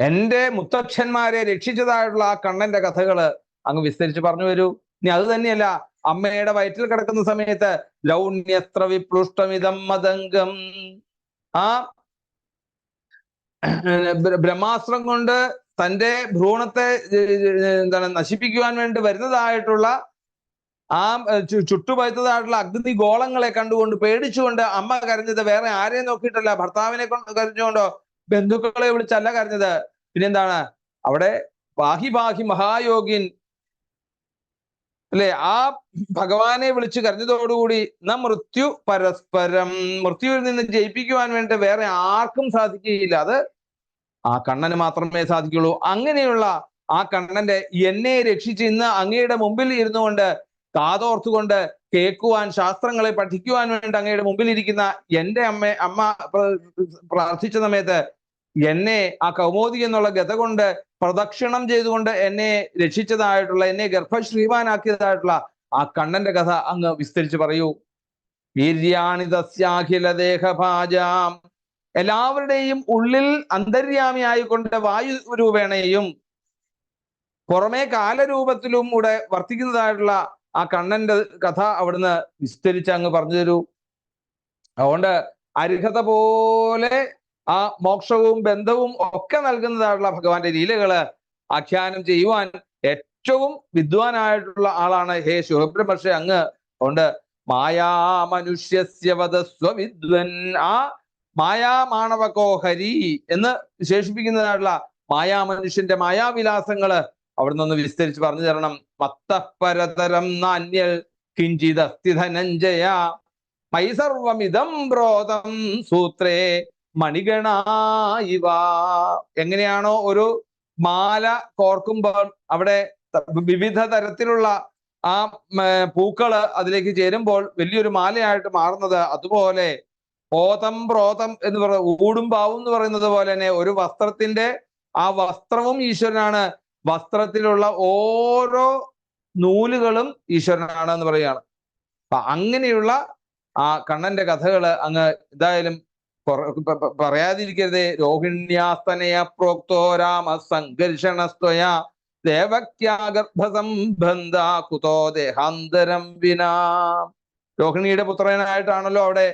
എൻ്റെ മുത്തച്ഛന്മാരെ രക്ഷിച്ചതായിട്ടുള്ള ആ കണ്ണന്റെ കഥകള് അങ്ങ് വിസ്തരിച്ച് പറഞ്ഞു വരൂ. ഇനി അത് തന്നെയല്ല, അമ്മയുടെ വയറ്റിൽ കിടക്കുന്ന സമയത്ത് ലൗണ്യസ്ത്ര വിപ്ലുഷ്ടമിതം മതംഗം, ആ ബ്രഹ്മാസ്ത്രം കൊണ്ട് തൻ്റെ ഭ്രൂണത്തെ നശിപ്പിക്കുവാൻ വേണ്ടി വരുന്നതായിട്ടുള്ള ആ ചുട്ടുപഴുത്തതായിട്ടുള്ള അഗ്നിഗോളങ്ങളെ കണ്ടുകൊണ്ട് പേടിച്ചുകൊണ്ട് അമ്മ കരഞ്ഞത് വേറെ ആരെയും നോക്കിയിട്ടല്ല, ഭർത്താവിനെ കൊണ്ട് കരഞ്ഞുകൊണ്ടോ ബന്ധുക്കളെ വിളിച്ചല്ല കരഞ്ഞത്. പിന്നെന്താണ്? അവിടെ പാഹി പാഹി മഹായോഗിൻ അല്ലെ, ആ ഭഗവാനെ വിളിച്ച് കരഞ്ഞതോടുകൂടി മൃത്യു പരസ്പരം, മൃത്യുവിൽ നിന്ന് ജയിപ്പിക്കുവാൻ വേണ്ടി വേറെ ആർക്കും സാധിക്കുകയില്ല, അത് ആ കണ്ണന് മാത്രമേ സാധിക്കുള്ളൂ. അങ്ങനെയുള്ള ആ കണ്ണന്റെ എന്നെ രക്ഷിച്ച് ഇന്ന് അങ്ങയുടെ മുമ്പിൽ ഇരുന്നു കൊണ്ട് കാതോർത്തുകൊണ്ട് കേൾക്കുവാൻ, ശാസ്ത്രങ്ങളെ പഠിക്കുവാൻ വേണ്ടി അങ്ങയുടെ മുമ്പിൽ ഇരിക്കുന്ന എൻ്റെ അമ്മ പ്രാർത്ഥിച്ച സമയത്ത് എന്നെ ആ കൗമോദി എന്നുള്ള ഗത കൊണ്ട് പ്രദക്ഷിണം ചെയ്തുകൊണ്ട് എന്നെ രക്ഷിച്ചതായിട്ടുള്ള, എന്നെ ഗർഭശ്രീമാനാക്കിയതായിട്ടുള്ള ആ കണ്ണന്റെ കഥ അങ്ങ് വിസ്തരിച്ച് പറയൂ. വീര്യാണിതസ്യാഖില ദേഹഭാജാം, എല്ലാവരുടെയും ഉള്ളിൽ അന്തര്യാമിയായിക്കൊണ്ട് വായു രൂപേണയും പുറമേ കാലരൂപത്തിലും കൂടെ വർത്തിക്കുന്നതായിട്ടുള്ള ആ കണ്ണന്റെ കഥ അവിടുന്ന് വിസ്തരിച്ച് അങ്ങ് പറഞ്ഞു തരൂ. അതുകൊണ്ട് അർഹത പോലെ ആ മോക്ഷവും ബന്ധവും ഒക്കെ നൽകുന്നതായിട്ടുള്ള ഭഗവാന്റെ ലീലകള് ആഖ്യാനം ചെയ്യുവാൻ ഏറ്റവും വിദ്വാനായിട്ടുള്ള ആളാണ് ഹേ ശിവബ്രഹ്മർഷി അങ്ങ്. അതുകൊണ്ട് മായാ മനുഷ്യസ്യവദസ്വ വിദ്വൻ, ആ മായാമാണവകോ ഹരി എന്ന് വിശേഷിപ്പിക്കുന്നതായിട്ടുള്ള മായാമനുഷ്യന്റെ മായാവിലാസങ്ങള് അവിടുന്ന് ഒന്ന് വിസ്തരിച്ച് പറഞ്ഞു തരണം. മത്തപരതരം നാന്യൽ കിഞ്ചിത് അസ്തി ധനഞ്ജയ മൈ സർവമിതം ബ്രോതം സൂത്രേ മണിഗണായിവ. എങ്ങനെയാണോ ഒരു മാല കോർക്കുമ്പോൾ അവിടെ വിവിധ തരത്തിലുള്ള ആ പൂക്കള് അതിലേക്ക് ചേരുമ്പോൾ വലിയൊരു മാലയായിട്ട് മാറുന്നത്, അതുപോലെ ഓതം പ്രോതം എന്ന് പറയുന്നത് ഊടും പാവും എന്ന് പറയുന്നത് പോലെ തന്നെ ഒരു വസ്ത്രത്തിന്റെ ആ വസ്ത്രവും ഈശ്വരനാണ്, വസ്ത്രത്തിലുള്ള ഓരോ നൂലുകളും ഈശ്വരനാണ് എന്ന് പറയുകയാണ്. അപ്പൊ അങ്ങനെയുള്ള ആ കണ്ണന്റെ കഥകള് അങ്ങ് എന്തായാലും പറയാതിരിക്കരുതേ. രോഹിണ്യാസ്തനയ പ്രോക്തോ രാമ സംഘർഷണസ്ത്വയ ദേവക്യാഗർഭസംബന്ധ കുതോ ദേഹാന്തരം വിനാ. രോഹിണിയുടെ പുത്രനായിട്ടാണല്ലോ അവിടെ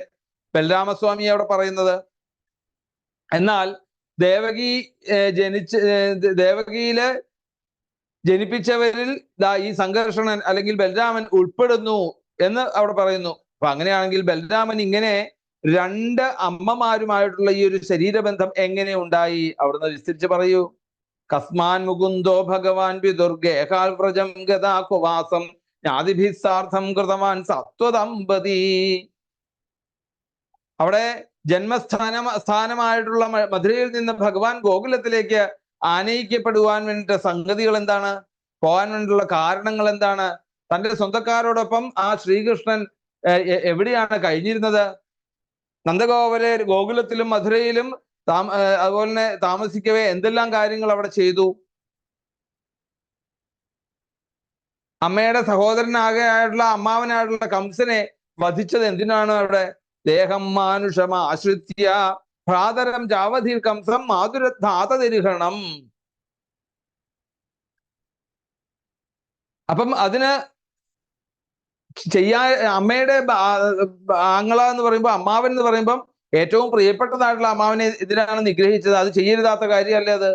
ബലരാമസ്വാമി അവിടെ പറയുന്നത്. എന്നാൽ ദേവകിയില് ജനിപ്പിച്ചവരിൽ ഈ സംഘർഷണൻ അല്ലെങ്കിൽ ബലരാമൻ ഉൾപ്പെടുന്നു എന്ന് അവിടെ പറയുന്നു. അപ്പൊ അങ്ങനെയാണെങ്കിൽ ബലരാമൻ ഇങ്ങനെ രണ്ട് അമ്മമാരുമായിട്ടുള്ള ഈ ഒരു ശരീരബന്ധം എങ്ങനെ ഉണ്ടായി? അവിടുന്ന് വിസ്തരിച്ച് പറയൂ. കസ്മാൻ മുകുന്ദോ ഭഗവാൻ വിദുർഗേഹാൽ വ്രജം ഗതാകുവാസം ജ്ഞാതിഭിസാർത്ഥം കൃതവാൻ സത്വദമ്പതി. അവിടെ സ്ഥാനമായിട്ടുള്ള മധുരയിൽ നിന്ന് ഭഗവാൻ ഗോകുലത്തിലേക്ക് ആനയിക്കപ്പെടുവാൻ വേണ്ടിയിട്ട് സംഗതികൾ എന്താണ്? പോകാൻ വേണ്ടിയുള്ള കാരണങ്ങൾ എന്താണ്? തന്റെ സ്വന്തക്കാരോടൊപ്പം ആ ശ്രീകൃഷ്ണൻ എവിടെയാണ് കഴിഞ്ഞിരുന്നത്? ഗോകുലത്തിലും മധുരയിലും അതുപോലെ തന്നെ താമസിക്കവേ എന്തെല്ലാം കാര്യങ്ങൾ അവിടെ ചെയ്തു? അമ്മയുടെ സഹോദരനാകെയായിട്ടുള്ള അമ്മാവനായിട്ടുള്ള കംസനെ വധിച്ചത് എന്തിനാണ്? അവിടെ ദേഹം മാനുഷം ആശ്രിത്യ ഭ്രാതരം ജാവധീർ കംസം മാതുരധാതതിരിഹണം. അപ്പം അതിന് അമ്മയുടെ ആങ്ങള എന്ന് പറയുമ്പോൾ, അമ്മാവൻ എന്ന് പറയുമ്പം ഏറ്റവും പ്രിയപ്പെട്ടതായിട്ടുള്ള അമ്മാവനെ ഇതിനാണ് നിഗ്രഹിച്ചത്. അത് ചെയ്യരുതാത്ത കാര്യമല്ലേ അത്?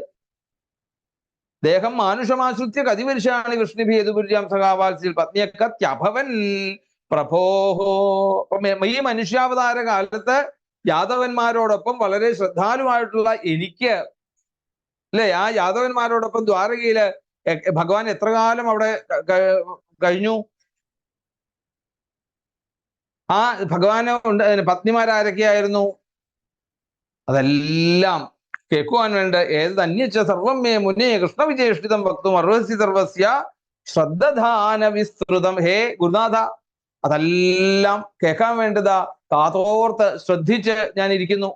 ദേഹം മാനുഷമാശ്രിത്യ കതിപുരുഷാണ് കൃഷ്ണഭേദുപുര്യാം സഖാവാത്സ്യൽ പത്നിയക്കത്യഭവൻ പ്രഭോഹോ. ഈ മനുഷ്യാവതാര കാലത്ത് യാദവന്മാരോടൊപ്പം വളരെ ശ്രദ്ധാലുവായിട്ടുള്ള എനിക്ക്, അല്ലെ, ആ യാദവന്മാരോടൊപ്പം ദ്വാരകയില് ഭഗവാൻ എത്ര കാലം അവിടെ കഴിഞ്ഞു? ആ ഭഗവാന് പത്നിമാരാരൊക്കെയായിരുന്നു? അതെല്ലാം കേൾക്കുവാൻ വേണ്ട ഏത് അന്യച്ച സർവം മേ മുന്നേ കൃഷ്ണവിചേഷ്ടിതം വക്തും അർവസ്യ സർവസ്യ ശ്രദ്ധാന വിസ്തൃതം. ഹേ ഗുരുനാഥ, അതെല്ലാം കേൾക്കാൻ വേണ്ടതാ കാതോർത്ത് ശ്രദ്ധിച്ച് ഞാൻ ഇരിക്കുന്നു.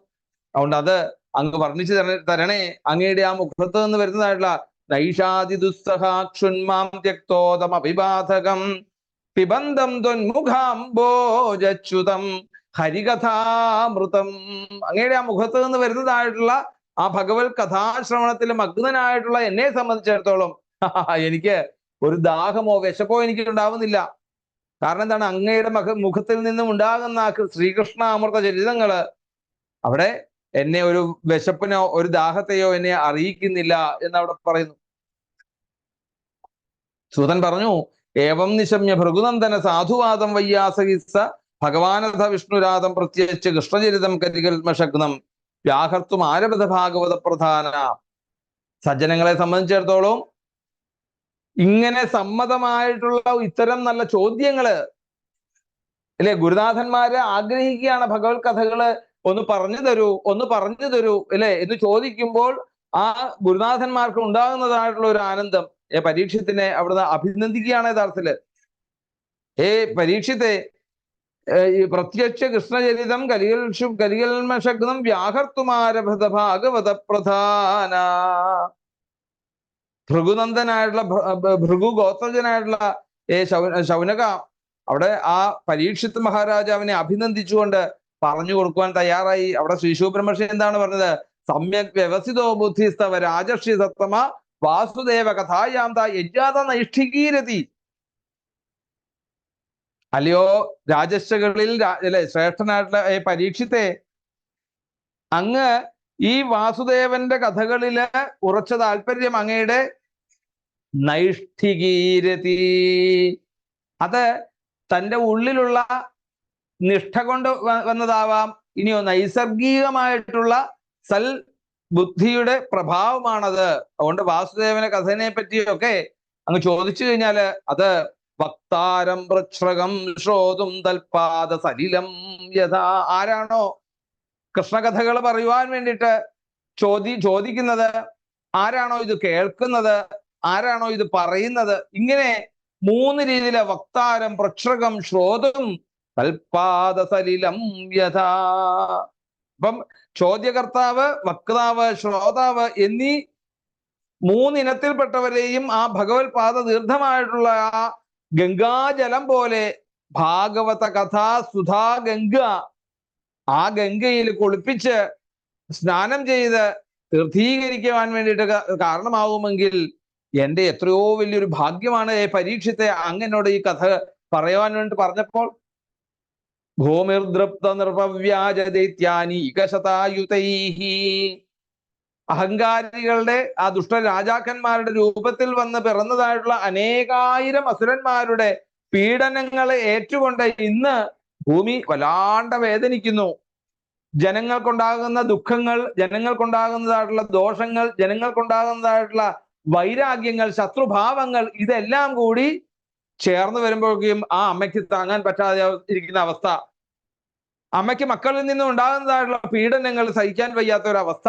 അതുകൊണ്ട് അത് അങ്ങ് വർണ്ണിച്ചു തരണേ. അങ്ങയുടെ ആ മുഖത്ത് നിന്ന് വരുന്നതായിട്ടുള്ള നൈഷാദി ദുസ്സഹാക്ഷുന്മാം ത്യക്തോതം അഭിബാധകം പിബന്ധം ത്വന്മുഖാംബോജച്യുതം ഹരികഥാമൃതം. അങ്ങയുടെ ആ മുഖത്ത് നിന്ന് വരുന്നതായിട്ടുള്ള ആ ഭഗവത് കഥാശ്രവണത്തിൽ മഗ്നനായിട്ടുള്ള എന്നെ സംബന്ധിച്ചിടത്തോളം എനിക്ക് ഒരു ദാഹമോ വിശപ്പോ എനിക്ക് ഉണ്ടാവുന്നില്ല. കാരണം എന്താണ്? അങ്ങയുടെ മുഖത്തിൽ നിന്നും ഉണ്ടാകുന്ന ശ്രീകൃഷ്ണ അമൃത ചരിതങ്ങള് അവിടെ എന്നെ ഒരു വിശപ്പിനോ ഒരു ദാഹത്തെയോ എന്നെ അറിയിക്കുന്നില്ല എന്നവിടെ പറയുന്നു. സൂതൻ പറഞ്ഞു, ഏവം നിശമ്യ ഭൃഗുനന്ദന സാധുവാദം വയ്യാസഹിസ ഭഗവാനഥ വിഷ്ണുരാധം പ്രത്യേകിച്ച് കൃഷ്ണചരിതം കരികൽമശഗ്നം വ്യാഹർത്തും ആരഭത ഭാഗവത പ്രധാന. സജ്ജനങ്ങളെ സംബന്ധിച്ചിടത്തോളം ഇങ്ങനെ സമ്മതമായിട്ടുള്ള ഇത്തരം നല്ല ചോദ്യങ്ങള്, അല്ലെ, ഗുരുനാഥന്മാര് ആഗ്രഹിക്കുകയാണ് ഭഗവത് കഥകള് ഒന്ന് പറഞ്ഞു തരൂ അല്ലെ എന്ന് ചോദിക്കുമ്പോൾ ആ ഗുരുനാഥന്മാർക്ക് ഉണ്ടാകുന്നതായിട്ടുള്ള ഒരു ആനന്ദം പരീക്ഷത്തിനെ അവിടുന്ന് അഭിനന്ദിക്കുകയാണ് യഥാർത്ഥത്തില്. പരീക്ഷത്തെ പ്രത്യക്ഷ കൃഷ്ണചരിതം കലികൽമശഗ്നം വ്യാഹർത്തുമാരഭത ഭാഗവത പ്രധാന. ഭൃഗുനന്ദനായിട്ടുള്ള ഭൃഗു ഗോത്രജനായിട്ടുള്ള ശൗനക അവിടെ ആ പരീക്ഷിത്ത് മഹാരാജാവിനെ അഭിനന്ദിച്ചുകൊണ്ട് പറഞ്ഞു കൊടുക്കുവാൻ തയ്യാറായി. അവിടെ ശ്രീ ശുബ്രഹ്മണ്യൻ എന്താണ് പറഞ്ഞത്? സമ്യക് വ്യവസ്ഥിതോ ബുദ്ധിസ്തവ രാജർഷി സത്തമ വാസുദേവ കഥായാം യജ്ഞാത നൈഷ്ഠികീരതി. അല്ലയോ രാജർഷികളിൽ അല്ലെ ശ്രേഷ്ഠനായിട്ടുള്ള പരീക്ഷിത്തെ, അങ്ങ് ഈ വാസുദേവന്റെ കഥകളില് ഉറച്ച താല്പര്യം അങ്ങയുടെ നൈഷ്ഠികീരതി. അത് തൻ്റെ ഉള്ളിലുള്ള നിഷ്ഠ കൊണ്ട് വന്നതാവാം, ഇനിയോ നൈസർഗികമായിട്ടുള്ള സൽ ബുദ്ധിയുടെ പ്രഭാവമാണത്. അതുകൊണ്ട് വാസുദേവന കഥനെ പറ്റിയൊക്കെ അങ്ങ് ചോദിച്ചു കഴിഞ്ഞാല് അത് വക്താരം വൃക്ഷകം ശ്രോതും തൽപാദ സലിലം യഥാ. ആരാണോ കൃഷ്ണകഥകൾ പറയുവാൻ വേണ്ടിയിട്ട് ചോദിക്കുന്നത്, ആരാണോ ഇത് കേൾക്കുന്നത്, ആരാണോ ഇത് പറയുന്നത്, ഇങ്ങനെ മൂന്ന് രീതിയിലെ വക്താരം പ്രക്ഷകം ശ്രോതും തൽപാദ സലിലം യഥാ. അപ്പം ചോദ്യകർത്താവ്, വക്താവ്, ശ്രോതാവ് എന്നീ മൂന്നിനത്തിൽപ്പെട്ടവരെയും ആ ഭഗവത് പാദ തീർത്ഥമായിട്ടുള്ള ആ ഗംഗാജലം പോലെ ഭാഗവത കഥാ സുധാ ഗംഗ, ആ ഗംഗയിൽ കുളിപ്പിച്ച് സ്നാനം ചെയ്ത് തീർത്ഥീകരിക്കുവാൻ വേണ്ടിയിട്ട് കാരണമാവുമെങ്കിൽ എൻ്റെ എത്രയോ വലിയൊരു ഭാഗ്യമാണ് പരീക്ഷത്തെ അങ്ങനോട് ഈ കഥ പറയുവാൻ വേണ്ടി പറഞ്ഞപ്പോൾ. ഭൂമിർദൃപ്ത നിർഭവ്യാജ ദൈത്യാനി ഇകശതായുതൈഹി. അഹങ്കാരികളുടെ ആ ദുഷ്ട രാജാക്കന്മാരുടെ രൂപത്തിൽ വന്ന് പിറന്നതായിട്ടുള്ള അനേകായിരം അസുരന്മാരുടെ പീഡനങ്ങളെ ഏറ്റുകൊണ്ട് ഇന്ന് ഭൂമി വല്ലാണ്ട് വേദനിക്കുന്നു. ജനങ്ങൾക്കുണ്ടാകുന്ന ദുഃഖങ്ങൾ, ജനങ്ങൾക്കുണ്ടാകുന്നതായിട്ടുള്ള ദോഷങ്ങൾ, ജനങ്ങൾക്കുണ്ടാകുന്നതായിട്ടുള്ള വൈരാഗ്യങ്ങൾ, ശത്രുഭാവങ്ങൾ, ഇതെല്ലാം കൂടി ചേർന്ന് വരുമ്പോഴേക്കും ആ അമ്മയ്ക്ക് താങ്ങാൻ പറ്റാതെ ഇരിക്കുന്ന അവസ്ഥ, അമ്മയ്ക്ക് മക്കളിൽ നിന്നും ഉണ്ടാകുന്നതായിട്ടുള്ള പീഡനങ്ങൾ സഹിക്കാൻ വയ്യാത്ത ഒരു അവസ്ഥ.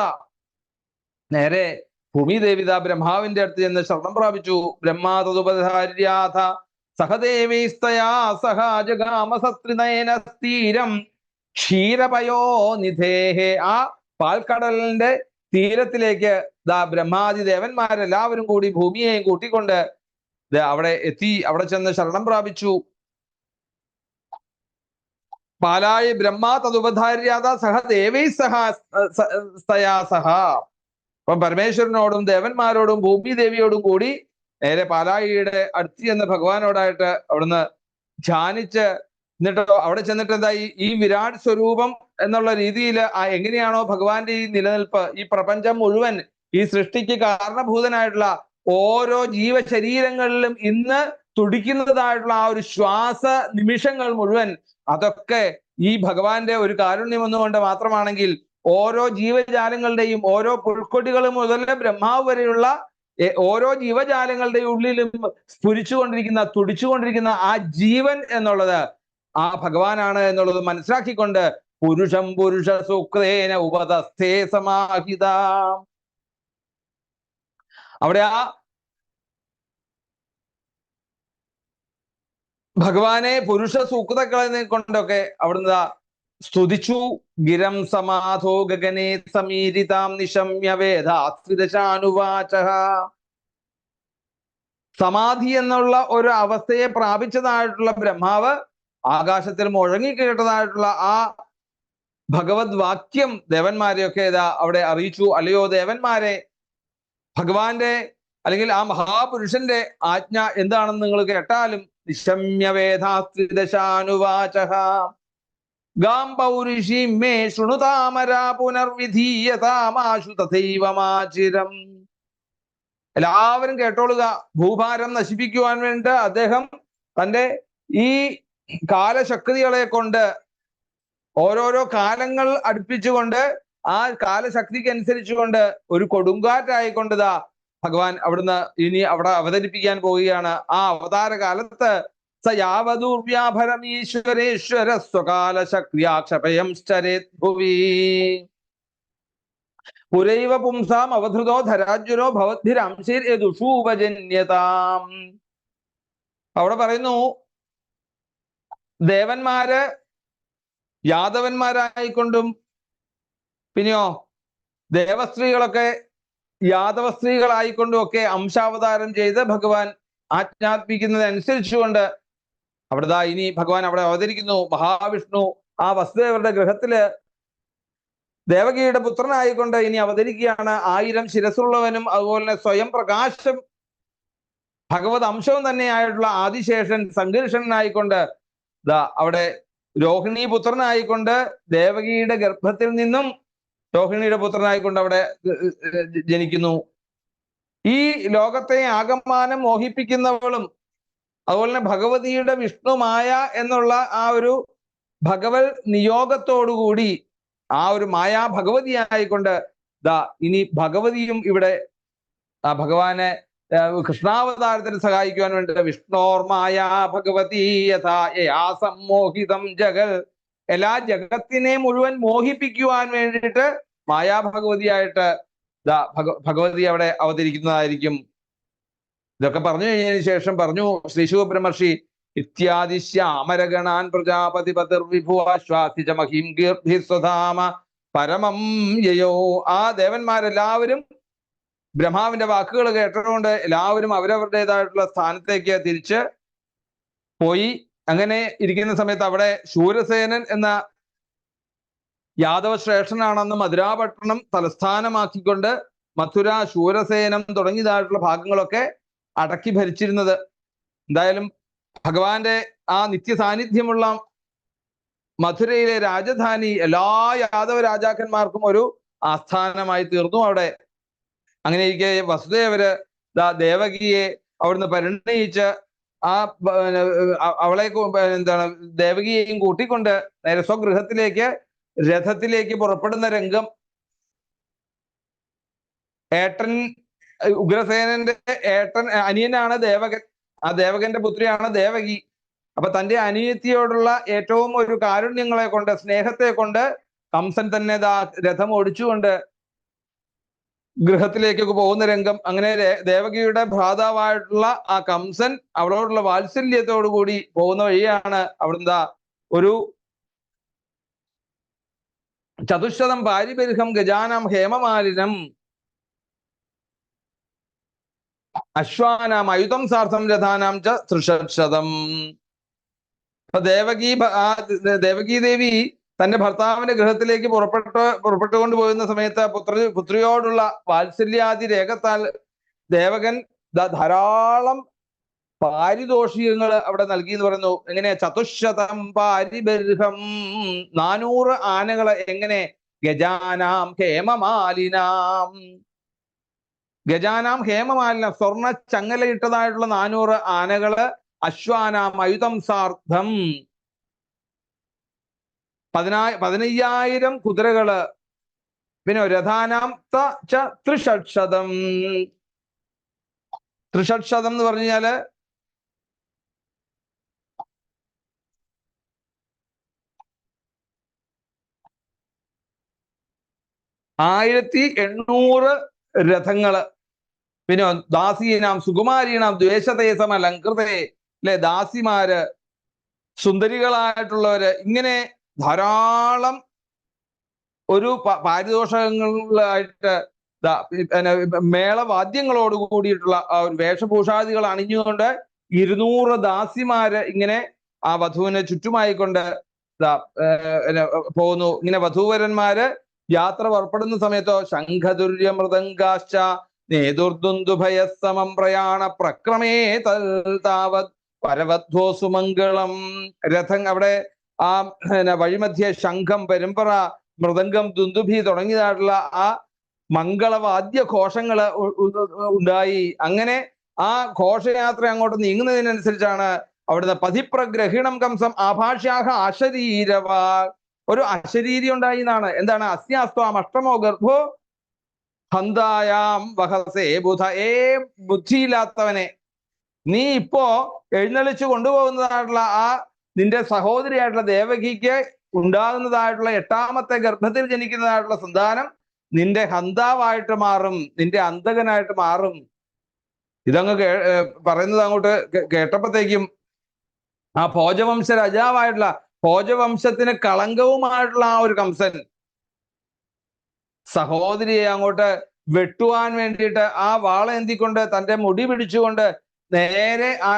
നേരെ ഭൂമിദേവിത ബ്രഹ്മാവിന്റെ അടുത്ത് ചെന്ന് ശരണം പ്രാപിച്ചു. ബ്രഹ്മാതതുപധാര്യാഥ സഹദേവീസ്തയാ സഹ ജഗാമസത്രിനയന സ്ഥീരം ക്ഷീരപയോ നിധേഹേ. ആ പാൽക്കടലിന്റെ തീരത്തിലേക്ക് ബ്രഹ്മാദി ദേവന്മാരെല്ലാവരും കൂടി ഭൂമിയെയും കൂട്ടിക്കൊണ്ട് അവിടെ എത്തി. അവിടെ ചെന്ന് ശരണം പ്രാപിച്ചു. പാലായി ബ്രഹ്മാ തതുപധാര്യാഥ സഹ ദേവൈ സഹ സ്തയാ സഹ. അപ്പം പരമേശ്വരനോടും ദേവന്മാരോടും ഭൂമി ദേവിയോടും കൂടി നേരെ പാലായിയുടെ അടുത്ത് ചെന്ന് ഭഗവാനോടായിട്ട് അവിടുന്ന് ധ്യാനിച്ച്, എന്നിട്ടോ അവിടെ ചെന്നിട്ട് എന്തായി, ഈ വിരാട് സ്വരൂപം എന്നുള്ള രീതിയിൽ എങ്ങനെയാണോ ഭഗവാന്റെ ഈ നിലനിൽപ്പ്, ഈ പ്രപഞ്ചം മുഴുവൻ, ഈ സൃഷ്ടിക്ക് കാരണഭൂതനായിട്ടുള്ള ഓരോ ജീവശരീരങ്ങളിലും ഇന്ന് തുടിക്കുന്നതായിട്ടുള്ള ആ ഒരു ശ്വാസ നിമിഷങ്ങൾ മുഴുവൻ, അതൊക്കെ ഈ ഭഗവാന്റെ ഒരു കാരുണ്യം ഒന്നുകൊണ്ട് മാത്രമാണെങ്കിൽ ഓരോ ജീവജാലങ്ങളുടെയും, ഓരോ പുൽക്കൊടികൾ മുതൽ ബ്രഹ്മാവ് വരെയുള്ള ഓരോ ജീവജാലങ്ങളുടെ ഉള്ളിലും സ്ഫുരിച്ചുകൊണ്ടിരിക്കുന്ന, തുടിച്ചുകൊണ്ടിരിക്കുന്ന ആ ജീവൻ എന്നുള്ളത് ആ ഭഗവാനാണ് എന്നുള്ളത് മനസ്സിലാക്കിക്കൊണ്ട് പുരുഷം പുരുഷ സൂക്തേന ഉപതസ്ഥേ സമാഹിത. അവിടെ ആ ഭഗവാനെ പുരുഷ സൂക്തങ്ങളെ കൊണ്ടൊക്കെ അവിടുന്ന് സ്തുതിച്ചു. ഗിരം സമാധോ ഗഗനേ സമീരിതാം നിശമ്യ വേദാസ്വിദശാനുവാച. സമാധി എന്നുള്ള ഒരു അവസ്ഥയെ പ്രാപിച്ചതായിട്ടുള്ള ബ്രഹ്മാവ് ആകാശത്തിൽ മുഴങ്ങിക്കേട്ടതായിട്ടുള്ള ആ ഭഗവത് വാക്യം ദേവന്മാരെയൊക്കെ അവിടെ അറിയിച്ചു. അല്ലയോ ദേവന്മാരെ, ഭഗവാന്റെ അല്ലെങ്കിൽ ആ മഹാപുരുഷന്റെ ആജ്ഞ എന്താണെന്ന് നിങ്ങൾ കേട്ടാലും. നിശമ്യ വേദാസ്ത്രിദശാനുവാച ഗാം പൗരുഷീം മേ ശൃണുതാമരാ പുനർവിധീയതാമാശു തഥൈവമാചിരം. എല്ലാവരും കേട്ടോളുക. ഭൂഭാരം നശിപ്പിക്കുവാൻ വേണ്ടി അദ്ദേഹം തന്റെ ഈ കാലശക്തികളെ കൊണ്ട് ഓരോരോ കാലങ്ങൾ അടുപ്പിച്ചുകൊണ്ട് ആ കാലശക്തിക്ക് അനുസരിച്ചുകൊണ്ട് ഒരു കൊടുങ്കാറ്റായിക്കൊണ്ടതാ ഭഗവാൻ അവിടുന്ന് ഇനി അവിടെ അവതരിപ്പിക്കാൻ പോവുകയാണ്. ആ അവതാര കാലത്ത് സ യാവദൂർവ്യാഭരമീശ്വരേശ്വര സ്വകാല ശക്തിയാക്ഷപയം ഭുവി പുരൈവ പുംസാം അവധൃതോ ധരാജ്വരോ ഭവദ്ഭിരംശിർയദുഷൂപജന്യതാം. അവിടെ പറയുന്നു, ദേവന്മാര് യാദവന്മാരായിക്കൊണ്ടും പിന്നെയോ ദേവസ്ത്രീകളൊക്കെ യാദവ സ്ത്രീകളായിക്കൊണ്ടും ഒക്കെ അംശാവതാരം ചെയ്ത് ഭഗവാൻ ആജ്ഞാപിക്കുന്നതനുസരിച്ചുകൊണ്ട് അവിടെ ഇനി ഭഗവാൻ അവിടെ അവതരിക്കുന്നു. മഹാവിഷ്ണു ആ വസുദേവരുടെ ഗൃഹത്തില് ദേവകിയുടെ പുത്രനായിക്കൊണ്ട് ഇനി അവതരിക്കുകയാണ്. 1000 ശിരസുള്ളവനും അതുപോലെ തന്നെ സ്വയം പ്രകാശം ഭഗവത് അംശവും തന്നെയായിട്ടുള്ള ആദിശേഷൻ സംഘർഷനായിക്കൊണ്ട് അവിടെ രോഹിണി പുത്രനായിക്കൊണ്ട് ദേവകിയുടെ ഗർഭത്തിൽ നിന്നും രോഹിണിയുടെ പുത്രനായിക്കൊണ്ട് അവിടെ ജനിക്കുന്നു. ഈ ലോകത്തെ ആകമാനം മോഹിപ്പിക്കുന്നവളും അതുപോലെ തന്നെ ഭഗവതിയുടെ വിഷ്ണുമായ എന്നുള്ള ആ ഒരു ഭഗവത് നിയോഗത്തോടുകൂടി ആ ഒരു മായാ ഭഗവതിയായിക്കൊണ്ട് ഇനി ഭഗവതിയും ഇവിടെ ഭഗവാനെ കൃഷ്ണാവതാരത്തിന് സഹായിക്കുവാൻ വേണ്ടി വിഷ്ണോർമായ ഭഗവതി യഥാ സമ്മോഹിതം ജഗൽ, എല്ലാ ജഗത്തിനെ മുഴുവൻ മോഹിപ്പിക്കുവാൻ വേണ്ടിയിട്ട് മായാഭഗവതിയായിട്ട് ഭഗവതി അവിടെ അവതരിക്കുന്നതായിരിക്കും. ഇതൊക്കെ പറഞ്ഞു കഴിഞ്ഞതിന് ശേഷം പറഞ്ഞു ശ്രീ ശുകബ്രഹ്മർഷി, ഇത്യാദി ശ്യാമരഗണാൻ പ്രജാപതി പതിർവിഭു ആശ്വാസിച്ച മഹിം കീർത്തി സ്വധാമ പരമം യയോ. ആ ദേവന്മാരെല്ലാവരും ബ്രഹ്മാവിന്റെ വാക്കുകൾ കേട്ടതുകൊണ്ട് എല്ലാവരും അവരവരുടേതായിട്ടുള്ള സ്ഥാനത്തേക്ക് തിരിച്ച് പോയി. അങ്ങനെ ഇരിക്കുന്ന സമയത്ത് അവിടെ ശൂരസേനൻ എന്ന യാദവ ശ്രേഷ്ഠനാണെന്ന് മധുരാപട്ടണം തലസ്ഥാനമാക്കിക്കൊണ്ട് മഥുര, ശൂരസേനം തുടങ്ങിയതായിട്ടുള്ള ഭാഗങ്ങളൊക്കെ അടക്കി ഭരിച്ചിരുന്നത്. എന്തായാലും ഭഗവാന്റെ ആ നിത്യ സാന്നിധ്യമുള്ള മഥുരയിലെ രാജധാനി എല്ലാ യാദവ രാജാക്കന്മാർക്കും ഒരു ആസ്ഥാനമായി തീർന്നു. അവിടെ അങ്ങനെ ഇരിക്കെ വസുദേവര് ദേവകിയെ അവിടുന്ന് പരിണയിച്ച് ആ അവളെ എന്താണ് ദേവകിയെയും കൂട്ടിക്കൊണ്ട് നേരെ സ്വഗൃഹത്തിലേക്ക് രഥത്തിലേക്ക് പുറപ്പെടുന്ന രംഗം. ഏട്ടൻ ഉഗ്രസേനന്റെ അനിയനാണ് ദേവകൻ. ആ ദേവകന്റെ പുത്രിയാണ് ദേവകി. അപ്പൊ തന്റെ അനിയത്തിയോടുള്ള ഏറ്റവും ഒരു കാരുണ്യങ്ങളെ കൊണ്ട്, സ്നേഹത്തെ കൊണ്ട് കംസൻ തന്നെ രഥം ഓടിച്ചുകൊണ്ട് ഗൃഹത്തിലേക്കൊക്കെ പോകുന്ന രംഗം. അങ്ങനെ ദേവകിയുടെ ഭ്രാതാവായിട്ടുള്ള ആ കംസൻ അവളോടുള്ള വാത്സല്യത്തോടു കൂടി പോകുന്ന വഴിയാണ് അവിടുന്ന് ഒരു ചതുശതം പാരിബർഹം ഗജാനാം ഹേമമാലിനം അശ്വാനാം അയുധം സാർത്ഥം രഥാനാം ച തൃശതം. അപ്പൊ ദേവകി ദേവി തന്റെ ഭർത്താവിന്റെ ഗൃഹത്തിലേക്ക് പുറപ്പെട്ടുകൊണ്ട് പോകുന്ന സമയത്ത് പുത്രിയോടുള്ള വാത്സല്യാദി രേഖത്താൽ ദേവകൻ ധാരാളം പാരിതോഷികങ്ങൾ അവിടെ നൽകി എന്ന് പറയുന്നു. എങ്ങനെ? ചതുശതം പാരിബർഹം, 400 ആനകളെ. എങ്ങനെ? ഗജാനാം ഹേമമാലിനാം, ഗജാനാം ഹേമമാലിനം, സ്വർണ്ണ ചങ്ങലയിട്ടതായിട്ടുള്ള 400 ആനകള്. അശ്വാനാം അയുധം സാർത്ഥം, 15,000 കുതിരകള്. പിന്നെ രഥാനാം ത്രിഷഡ്ശതം. ത്രിഷഡ്ശതം എന്ന് പറഞ്ഞു കഴിഞ്ഞാല് 1800 രഥങ്ങള്. പിന്നെ ദാസീനാം സുകുമാരീനാം ദ്വേഷതേസം അലങ്കൃതേ, അല്ലെ, ദാസിമാര്, സുന്ദരികളായിട്ടുള്ളവര്. ഇങ്ങനെ ധാരാളം ഒരു പാരിതോഷങ്ങളായിട്ട് മേളവാദ്യങ്ങളോട് കൂടിയിട്ടുള്ള ഒരു വേഷഭൂഷാദികൾ അണിഞ്ഞുകൊണ്ട് 200 ദാസിമാര് ഇങ്ങനെ ആ വധുവിനെ ചുറ്റുമായിക്കൊണ്ട് പോകുന്നു. ഇങ്ങനെ വധൂവരന്മാര് യാത്ര പുറപ്പെടുന്ന സമയത്തോ ശംഖതുര്യ മൃദംഗാശ്ച നേതുർദുന്ദുഭയസമം പ്രയാണ പ്രക്രമേ താവത് പരവധ്വോ സുമംഗളം. രഥം അവിടെ ആ വഴിമധ്യ ശംഖം, പെരുമ്പറ, മൃദംഗം, ദുന്ദുഭി തുടങ്ങിയതായിട്ടുള്ള ആ മംഗളവാദ്യ ഘോഷങ്ങള് ഉണ്ടായി. അങ്ങനെ ആ ഘോഷയാത്ര അങ്ങോട്ട് നീങ്ങുന്നതിനനുസരിച്ചാണ് അവിടുന്ന് പതിപ്രഗ്രഹിണം കംസം ആഭാഷ്യാഹ അശരീരവാ, ഒരു അശരീരി ഉണ്ടായി എന്നാണ്. എന്താണ്? അസ്യാസ്ത്വാം അഷ്ടമോ ഗർഭോ ഹന്തായാം വഹസേ ബുധ. ബുദ്ധിയില്ലാത്തവനെ, നീ ഇപ്പോ എഴുന്നള്ളിച്ചു കൊണ്ടുപോകുന്നതായിട്ടുള്ള ആ നിന്റെ സഹോദരിയായിട്ടുള്ള ദേവകിക്ക് ഉണ്ടാകുന്നതായിട്ടുള്ള 8ാമത്തെ ഗർഭത്തിൽ ജനിക്കുന്നതായിട്ടുള്ള സന്താനം നിന്റെ ഹന്താവായിട്ട് മാറും, നിന്റെ അന്തകനായിട്ട് മാറും. ഇതങ്ങ് പറയുന്നത് അങ്ങോട്ട് കേട്ടപ്പോഴത്തേക്കും ആ ഭോജവംശ രാജാവായിട്ടുള്ള, ഭോജവംശത്തിന് കളങ്കവുമായിട്ടുള്ള ആ ഒരു കംസൻ സഹോദരിയെ അങ്ങോട്ട് വെട്ടുവാൻ വേണ്ടിയിട്ട് ആ വാളേന്തിക്കൊണ്ട് തന്റെ മുടി പിടിച്ചുകൊണ്ട് നേരെ ആ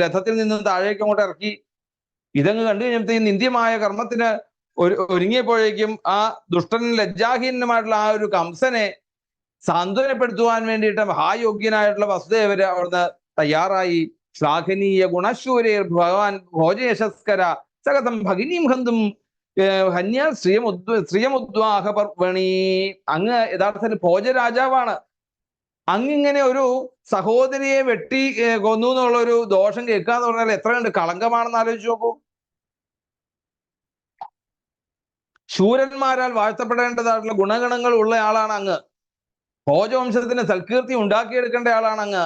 രഥത്തിൽ നിന്നും താഴേക്ക് അങ്ങോട്ട് ഇറക്കി. ഇതങ്ങ് കണ്ടു കഴിഞ്ഞപ്പോഴത്തേക്കും നിന്ദ്യമായ കർമ്മത്തിന് ഒരുങ്ങിയപ്പോഴേക്കും ആ ദുഷ്ടനും ലജ്ജാഹീനനുമായിട്ടുള്ള ആ ഒരു കംസനെ സാന്ത്വനപ്പെടുത്തുവാൻ വേണ്ടിയിട്ട് മഹായോഗ്യനായിട്ടുള്ള വസുദേവര് അവിടുന്ന് തയ്യാറായി. ശ്ലാഘനീയ ഗുണശൂരേർ ഭഗവാൻ ഭോജയശസ്കര സകതം ഭഗിനീം ഹന്തും ഹന്യ ശ്രീയമുദ്വാഹ പർവണി. അങ്ങ് യഥാർത്ഥത്തിൽ ഭോജരാജാവാണ്. അങ്ങിങ്ങനെ ഒരു സഹോദരിയെ വെട്ടി കൊന്നു എന്നുള്ളൊരു ദോഷം കേൾക്കാന്ന് പറഞ്ഞാൽ എത്ര കണ്ട് കളങ്കമാണെന്ന് ആലോചിച്ച് നോക്കൂ. ശൂരന്മാരാൽ വാഴ്ത്തപ്പെടേണ്ടതായിട്ടുള്ള ഗുണഗണങ്ങൾ ഉള്ള ആളാണ് അങ്ങ്. ഭോജവംശത്തിന് സൽകീർത്തി ഉണ്ടാക്കിയെടുക്കേണ്ട ആളാണ് അങ്ങ്.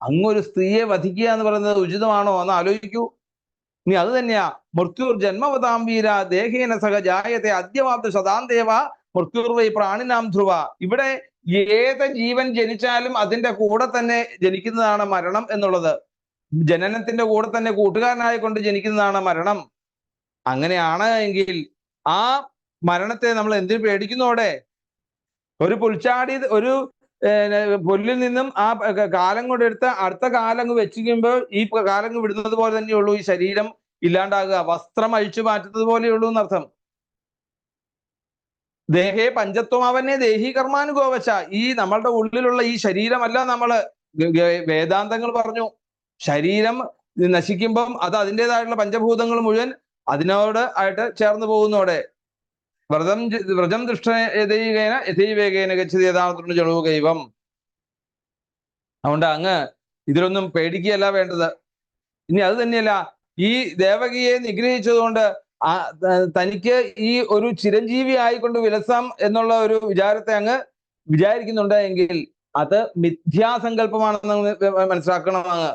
അങ്ങൊരു സ്ത്രീയെ വധിക്കുക എന്ന് പറയുന്നത് ഉചിതമാണോ എന്ന് ആലോചിക്കൂ. ഇനി അത് തന്നെയാ മൃത്യുർ ജന്മവതാം വീര ദേഹേന സഹ ജായത്തെ അദ്യവാബ്ദ ശതാന്തേവ മൃത്യുർവൈ പ്രാണിനാം ധ്രുവ. ഇവിടെ ഏത് ജീവൻ ജനിച്ചാലും അതിന്റെ കൂടെ തന്നെ ജനിക്കുന്നതാണ് മരണം എന്നുള്ളത്. ജനനത്തിന്റെ കൂടെ തന്നെ കൂട്ടുകാരനായിക്കൊണ്ട് ജനിക്കുന്നതാണ് മരണം. അങ്ങനെയാണ് എങ്കിൽ ആ മരണത്തെ നമ്മൾ എന്തിനു പേടിക്കുന്നോടെ? ഒരു പുൽച്ചാടി ഒരു പുല്ലിൽ നിന്നും ആ കാലം കൊണ്ട് എടുത്ത് അടുത്ത കാലം വെച്ചിരിക്കുമ്പോൾ ഈ കാലം വിടുന്നത് പോലെ തന്നെയുള്ളൂ ഈ ശരീരം ഇല്ലാണ്ടാകുക. വസ്ത്രം അഴിച്ചു മാറ്റുന്നത് പോലെയുള്ളൂ എന്നർത്ഥം. ദേഹേ പഞ്ചത്വം അവനെ ദേഹി കർമാനുഗോവശ. ഈ നമ്മളുടെ ഉള്ളിലുള്ള ഈ ശരീരമല്ല, നമ്മള് വേദാന്തങ്ങൾ പറഞ്ഞു ശരീരം നശിക്കുമ്പം അത് അതിൻ്റെതായിട്ടുള്ള പഞ്ചഭൂതങ്ങൾ മുഴുവൻ അതിനോട് ആയിട്ട് ചേർന്ന് പോകുന്നോടെ വ്രജം ദുഷ്ട യഥൈവേഗേന ഗച്ഛതി യഥാർത്ഥ ജളുകൈവം. അതുകൊണ്ട് അങ്ങ് ഇതിലൊന്നും പേടിക്കുകയല്ല വേണ്ടത്. ഇനി അത് തന്നെയല്ല, ഈ ദേവകിയെ നിഗ്രഹിച്ചതുകൊണ്ട് തനിക്ക് ഈ ഒരു ചിരഞ്ജീവി ആയിക്കൊണ്ട് വിലസാം എന്നുള്ള ഒരു വിചാരത്തെ അങ്ങ് വിചാരിക്കുന്നുണ്ട് എങ്കിൽ അത് മിഥ്യാസങ്കല്പമാണെന്ന് മനസ്സിലാക്കണം. അങ്ങ്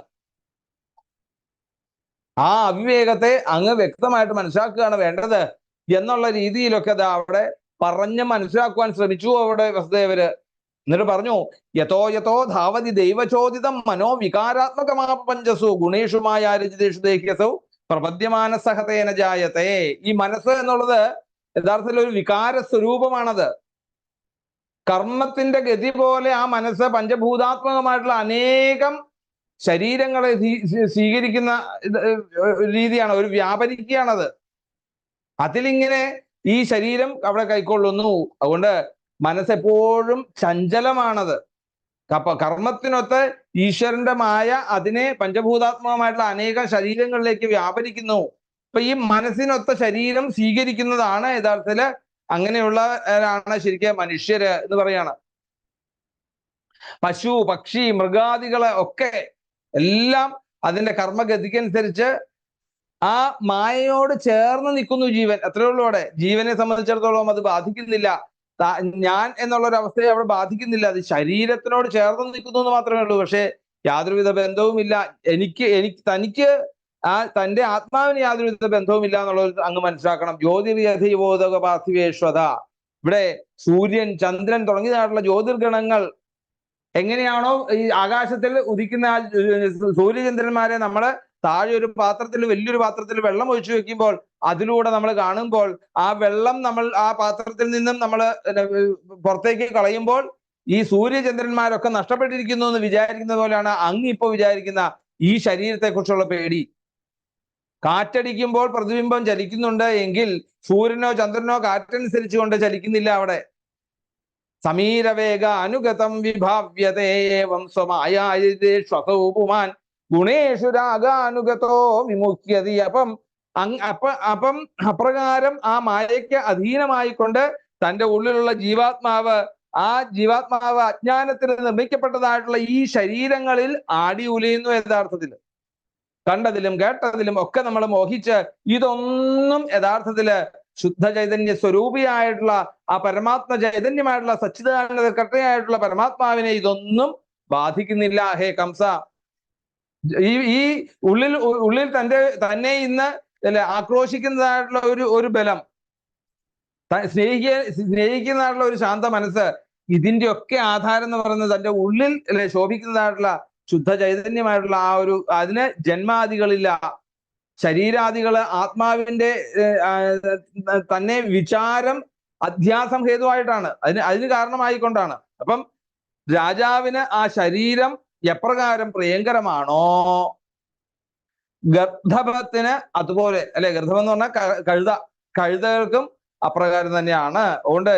ആ അവിവേകത്തെ അങ്ങ് വ്യക്തമായിട്ട് മനസ്സിലാക്കുകയാണ് വേണ്ടത് എന്നുള്ള രീതിയിലൊക്കെ അവിടെ പറഞ്ഞ് മനസ്സിലാക്കുവാൻ ശ്രമിച്ചു അവിടെ വസുദേവര്. എന്നിട്ട് പറഞ്ഞു, യഥോ യഥോ ധാവതി ദൈവചോദിതം മനോവികാരാത്മകമാ പഞ്ചസു ഗുണേഷുമായ രജിതേഷു ദേഹ്യസൗ പ്രപദ്യമാനസഹതേന ജായത്തെ. ഈ മനസ്സ് എന്നുള്ളത് യഥാർത്ഥത്തിൽ ഒരു വികാര സ്വരൂപമാണത്. കർമ്മത്തിന്റെ ഗതി പോലെ ആ മനസ്സ് പഞ്ചഭൂതാത്മകമായിട്ടുള്ള അനേകം ശരീരങ്ങളെ സ്വീകരിക്കുന്ന രീതിയാണ്, ഒരു വ്യാപരിക്കുകയാണത്. അതിലിങ്ങനെ ഈ ശരീരം അവിടെ കൈക്കൊള്ളുന്നു. അതുകൊണ്ട് മനസ്സെപ്പോഴും ചഞ്ചലമാണത്. അപ്പൊ കർമ്മത്തിനൊത്ത് ഈശ്വരന്റെ മായ അതിനെ പഞ്ചഭൂതാത്മകമായിട്ടുള്ള അനേകം ശരീരങ്ങളിലേക്ക് വ്യാപരിക്കുന്നു. അപ്പൊ ഈ മനസ്സിനൊത്ത ശരീരം സ്വീകരിക്കുന്നതാണ് യഥാർത്ഥത്തില് അങ്ങനെയുള്ളവരാണ് ശരിക്കും മനുഷ്യര് എന്ന് പറയാണ്. പശു, പക്ഷി, മൃഗാദികളെ ഒക്കെ എല്ലാം അതിന്റെ കർമ്മഗതിക്കനുസരിച്ച് ആ മായയോട് ചേർന്ന് നിൽക്കുന്നു ജീവൻ. അത്രേ ഉള്ളൂ. അവിടെ ജീവനെ സംബന്ധിച്ചിടത്തോളം അത് ബാധിക്കുന്നില്ല. ഞാൻ എന്നുള്ള ഒരു അവസ്ഥയെ അവിടെ ബാധിക്കുന്നില്ല. അത് ശരീരത്തിനോട് ചേർന്ന് നിൽക്കുന്നു എന്ന് മാത്രമേ ഉള്ളൂ. പക്ഷെ യാതൊരുവിധ ബന്ധവുമില്ല. തനിക്ക് തന്റെ ആത്മാവിന് യാതൊരുവിധ ബന്ധവുമില്ല എന്നുള്ളത് അങ്ങ് മനസ്സിലാക്കണം. ജ്യോതിർയഥിബോധക പാർത്ഥിവേശ്വത. ഇവിടെ സൂര്യൻ, ചന്ദ്രൻ തുടങ്ങിയതായിട്ടുള്ള ജ്യോതിർഗണങ്ങൾ എങ്ങനെയാണോ ഈ ആകാശത്തിൽ ഉദിക്കുന്ന സൂര്യചന്ദ്രന്മാരെ നമ്മള് താഴെ ഒരു പാത്രത്തിൽ, വലിയൊരു പാത്രത്തിൽ വെള്ളം ഒഴിച്ചു വെക്കുമ്പോൾ അതിലൂടെ നമ്മൾ കാണുമ്പോൾ ആ വെള്ളം നമ്മൾ ആ പാത്രത്തിൽ നിന്നും നമ്മൾ പുറത്തേക്ക് കളയുമ്പോൾ ഈ സൂര്യചന്ദ്രന്മാരൊക്കെ നഷ്ടപ്പെട്ടിരിക്കുന്നു എന്ന് വിചാരിക്കുന്ന പോലെയാണ് അങ്ങ് ഇപ്പൊ വിചാരിക്കുന്ന ഈ ശരീരത്തെ കുറിച്ചുള്ള പേടി. കാറ്റടിക്കുമ്പോൾ പ്രതിബിംബം ചലിക്കുന്നുണ്ട് എങ്കിൽ സൂര്യനോ ചന്ദ്രനോ കാറ്റനുസരിച്ച് കൊണ്ട് ചലിക്കുന്നില്ല. അവിടെ സമീരവേഗ അനുഗതം വിഭാവ്യതേവം സ്വമായാൻ ഗുണേഷു രാഗാനുഗതോ വിമുഖ്യതി. അപ്പം അപ്രകാരം ആ മായയ്ക്ക് അധീനമായിക്കൊണ്ട് തന്റെ ഉള്ളിലുള്ള ജീവാത്മാവ്, ആ ജീവാത്മാവ് അജ്ഞാനത്തിന് നിർമ്മിക്കപ്പെട്ടതായിട്ടുള്ള ഈ ശരീരങ്ങളിൽ ആടി ഉലയുന്നു. യഥാർത്ഥത്തിൽ കണ്ടതിലും കേട്ടതിലും ഒക്കെ നമ്മൾ മോഹിച്ച് ഇതൊന്നും യഥാർത്ഥത്തില് ശുദ്ധ ചൈതന്യ സ്വരൂപിയായിട്ടുള്ള ആ പരമാത്മ ചൈതന്യമായിട്ടുള്ള സച്ചിദാനന്ദ കർത്തയായിട്ടുള്ള പരമാത്മാവിനെ ഇതൊന്നും ബാധിക്കുന്നില്ല. ഹേ കംസ, ഈ ഉള്ളിൽ തന്നെ ഇന്ന് ആക്രോശിക്കുന്നതായിട്ടുള്ള ഒരു ബലം, സ്നേഹിക്കുന്നതായിട്ടുള്ള ഒരു ശാന്ത മനസ്സ്, ഇതിന്റെ ഒക്കെ ആധാരം എന്ന് പറയുന്നത് തന്റെ ഉള്ളിൽ ശോഭിക്കുന്നതായിട്ടുള്ള ശുദ്ധ ചൈതന്യമായിട്ടുള്ള ആ ഒരു, അതിന് ജന്മാദികളില്ല. ശരീരാദികള് ആത്മാവിന്റെ തന്നെ വിചാരം അധ്യാസം ഹേതുവായിട്ടാണ്, അതിന് കാരണമായിക്കൊണ്ടാണ്. അപ്പം രാജാവിന് ആ ശരീരം എപ്രകാരം പ്രിയങ്കരമാണോ ഗർദ്ധഭത്തിന് അതുപോലെ, അല്ലെ, ഗർദ്ധഭം എന്ന് പറഞ്ഞാൽ കഴുതകൾക്കും അപ്രകാരം തന്നെയാണ്. അതുകൊണ്ട്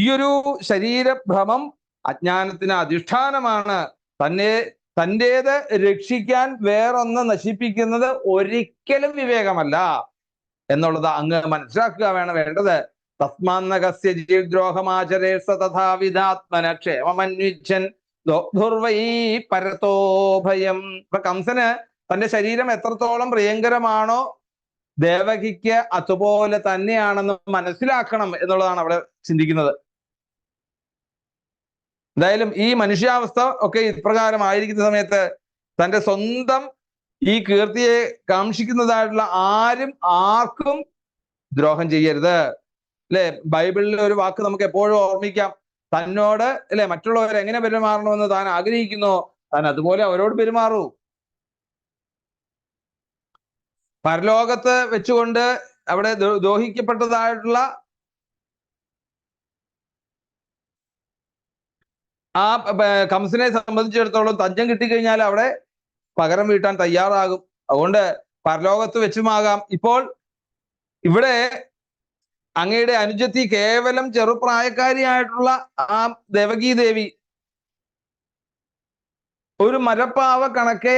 ഈ ഒരു ശരീരഭ്രമം അജ്ഞാനത്തിന് അധിഷ്ഠാനമാണ്. തന്റേത് രക്ഷിക്കാൻ വേറൊന്ന് നശിപ്പിക്കുന്നത് ഒരിക്കലും വിവേകമല്ല എന്നുള്ളത് അങ്ങ് മനസ്സിലാക്കുക വേണ്ടത്. തസ്മാന്നകസ്യ ജീവദ്രോഹമാചരേസ തഥാവിധാത്മന ക്ഷേമമന്വിച്ഛൻ ദുർവൈ പരതോ ഭയം. ഇപ്പൊ കംസന് തന്റെ ശരീരം എത്രത്തോളം പ്രിയങ്കരമാണോ ദേവകിക്ക് അതുപോലെ തന്നെയാണെന്ന് മനസ്സിലാക്കണം എന്നുള്ളതാണ് അവിടെ ചിന്തിക്കുന്നത്. എന്തായാലും ഈ മനുഷ്യാവസ്ഥ ഒക്കെ ഇപ്രകാരമായിരിക്കുന്ന സമയത്ത് തന്റെ സ്വന്തം ഈ കീർത്തിയെ കാക്ഷിക്കുന്നതായിട്ടുള്ള ആർക്കും ദ്രോഹം ചെയ്യരുത്. അല്ലെ, ബൈബിളിലെ ഒരു വാക്ക് നമുക്ക് എപ്പോഴും ഓർമ്മിക്കാം. തന്നോട് അല്ലെ മറ്റുള്ളവർ എങ്ങനെ പെരുമാറണമെന്ന് താൻ ആഗ്രഹിക്കുന്നോ താൻ അതുപോലെ അവരോട് പെരുമാറൂ. പരലോകത്ത് വെച്ചുകൊണ്ട് അവിടെ ദോഹിക്കപ്പെട്ടതായിട്ടുള്ള ആ കംസനെ സംബന്ധിച്ചിടത്തോളം തഞ്ചം കിട്ടിക്കഴിഞ്ഞാൽ അവിടെ പകരം വീട്ടാൻ തയ്യാറാകും. അതുകൊണ്ട് പരലോകത്ത് വെച്ചുമാകാം. ഇപ്പോൾ ഇവിടെ അങ്ങയുടെ അനുജത്തി കേവലം ചെറുപ്രായക്കാരിയായിട്ടുള്ള ആ ദേവകീ ദേവി ഒരു മരപ്പാവ കണക്കെ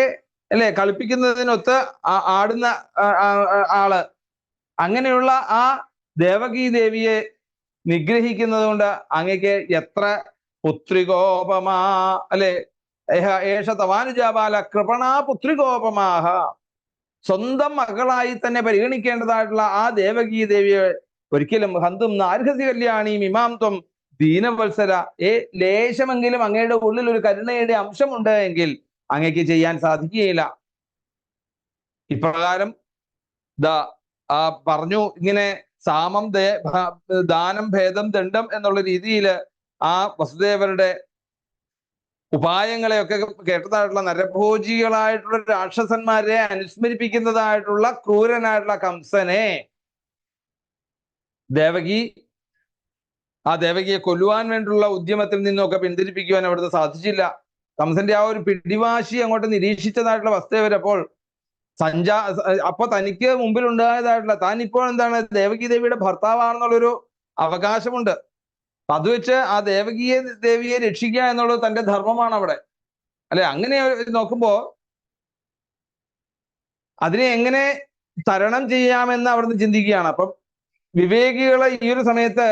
അല്ലെ കളിപ്പിക്കുന്നതിനൊത്ത് ആടുന്ന ആള്, അങ്ങനെയുള്ള ആ ദേവകീ ദേവിയെ നിഗ്രഹിക്കുന്നത് കൊണ്ട് അങ്ങക്ക് എത്ര പുത്രികോപമാ അല്ലെ, ഏഷ തവാനുജാബാല കൃപണാ പുത്രികോപമാഹ. സ്വന്തം മകളായി തന്നെ പരിഗണിക്കേണ്ടതായിട്ടുള്ള ആ ദേവകീ ദേവിയെ ഒരിക്കലും ഹന്തും നാർഹസി കല്യാണി മിമാംത്വം ദീനവത്സര, ലേശമെങ്കിലും അങ്ങയുടെ ഉള്ളിൽ ഒരു കരുണയുടെ അംശമുണ്ട് എങ്കിൽ അങ്ങക്ക് ചെയ്യാൻ സാധിക്കുകയില്ല. ഇപ്രകാരം പറഞ്ഞു. ഇങ്ങനെ സാമം ദാനം ഭേദം ദണ്ഡം എന്നുള്ള രീതിയിൽ ആ വസുദേവരുടെ ഉപായങ്ങളെയൊക്കെ കേട്ടതായിട്ടുള്ള നരഭോജികളായിട്ടുള്ള രാക്ഷസന്മാരെ അനുസ്മരിപ്പിക്കുന്നതായിട്ടുള്ള ക്രൂരനായിട്ടുള്ള കംസനെ ദേവകിയെ കൊല്ലുവാൻ വേണ്ടിയുള്ള ഉദ്യമത്തിൽ നിന്നൊക്കെ പിന്തിരിപ്പിക്കുവാൻ അവിടുത്തെ സാധിച്ചില്ല. കംസന്റെ ആ ഒരു പിടിവാശി അങ്ങോട്ട് നിരീക്ഷിച്ചതായിട്ടുള്ള വസുദേവരപ്പോൾ അപ്പൊ തനിക്ക് മുമ്പിൽ ഉണ്ടായതായിട്ടുള്ള താൻ ഇപ്പോൾ എന്താണ് ദേവകി ദേവിയുടെ ഭർത്താവാണെന്നുള്ളൊരു അവകാശമുണ്ട്. അത് വെച്ച് ആ ദേവിയെ രക്ഷിക്കുക എന്നുള്ളത് തന്റെ ധർമ്മമാണ് അവിടെ, അല്ലെ? അങ്ങനെ നോക്കുമ്പോ അതിനെ എങ്ങനെ തരണം ചെയ്യാമെന്ന് അവിടുന്ന് ചിന്തിക്കുകയാണ്. അപ്പം വിവേകികളെ ഈ ഒരു സമയത്ത്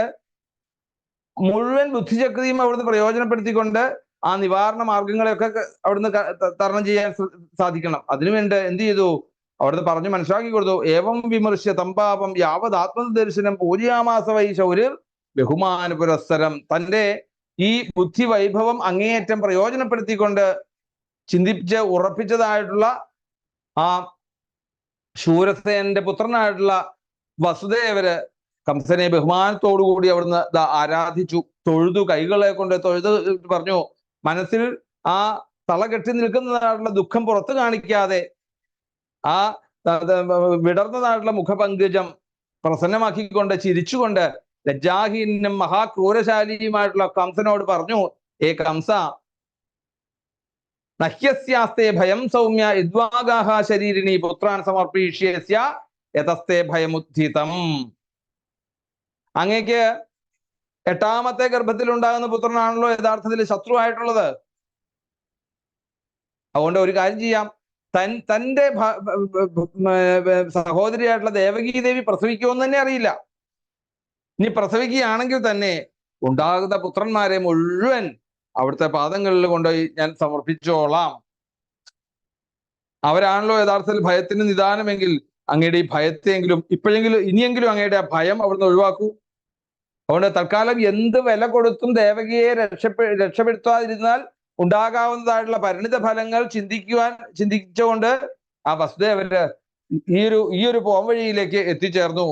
മുഴുവൻ ബുദ്ധിശക്തിയും അവിടുന്ന് പ്രയോജനപ്പെടുത്തിക്കൊണ്ട് ആ നിവാരണ മാർഗങ്ങളെയൊക്കെ അവിടുന്ന് തരണം ചെയ്യാൻ സാധിക്കണം. അതിനുവേണ്ടി എന്ത് ചെയ്തു? അവിടുന്ന് പറഞ്ഞു മനസ്സിലാക്കി കൊടുത്തു. ഏവം വിമർശ്യ തമ്പാപം യാവത് ആത്മദർശനം പൂജയാമാസ വൈ ശൗര്യർ ബഹുമാന പുരസ്സരം. തന്റെ ഈ ബുദ്ധി വൈഭവം അങ്ങേയറ്റം പ്രയോജനപ്പെടുത്തിക്കൊണ്ട് ചിന്തിച്ച് ഉറപ്പിച്ചതായിട്ടുള്ള ആ ശൂരസേനന്റെ പുത്രനായിട്ടുള്ള വസുദേവര് കംസനെ ബഹുമാനത്തോടുകൂടി അവിടുന്ന് ആരാധിച്ചു, തൊഴുതു, കൈകളെ കൊണ്ട് തൊഴുത് പറഞ്ഞു. മനസ്സിൽ ആ തളകെട്ടി നിൽക്കുന്നതായിട്ടുള്ള ദുഃഖം പുറത്തു കാണിക്കാതെ ആ വിടർന്നതായിട്ടുള്ള മുഖപങ്കജം പ്രസന്നമാക്കിക്കൊണ്ട് ചിരിച്ചുകൊണ്ട് ലജ്ജാഹീനും മഹാക്രൂരശാലിയുമായിട്ടുള്ള കംസനോട് പറഞ്ഞു, ഏ കംസ, നഹ്യസ്യാസ്തേ ഭയം സൗമ്യ യദ്വാഗാഹ ശരീരിണി പുത്രാൻ സമർപ്പിഷ്യസ്യ യതസ്തേ ഭയമുദ്ധിതം. അങ്ങേക്ക് 8ാമത്തെ ഗർഭത്തിൽ ഉണ്ടാകുന്ന പുത്രനാണല്ലോ യഥാർത്ഥത്തിൽ ശത്രുവായിട്ടുള്ളത്. അതുകൊണ്ട് ഒരു കാര്യം ചെയ്യാം, തന്റെ സഹോദരിയായിട്ടുള്ള ദേവകീ ദേവി പ്രസവിക്കുമെന്ന് തന്നെ അറിയില്ല. ഇനി പ്രസവിക്കുകയാണെങ്കിൽ തന്നെ ഉണ്ടാകുന്ന പുത്രന്മാരെ മുഴുവൻ അവിടുത്തെ പാദങ്ങളിൽ കൊണ്ടുപോയി ഞാൻ സമർപ്പിച്ചോളാം. അവരാണല്ലോ യഥാർത്ഥത്തിൽ ഭയത്തിന് നിദാനമെങ്കിൽ അങ്ങയുടെ ഈ ഭയത്തെങ്കിലും ഇനിയെങ്കിലും അങ്ങയുടെ ആ ഭയം അവിടുന്ന് ഒഴിവാക്കൂ. അതുകൊണ്ട് തൽക്കാലം എന്ത് വില കൊടുത്തും ദേവകിയെ രക്ഷപ്പെടുത്താതിരുന്നാൽ ഉണ്ടാകാവുന്നതായിട്ടുള്ള പരിണിത ഫലങ്ങൾ ചിന്തിച്ചുകൊണ്ട് ആ വസുദേവര് ഈ ഒരു പോംവഴിയിലേക്ക് എത്തിച്ചേർന്നു.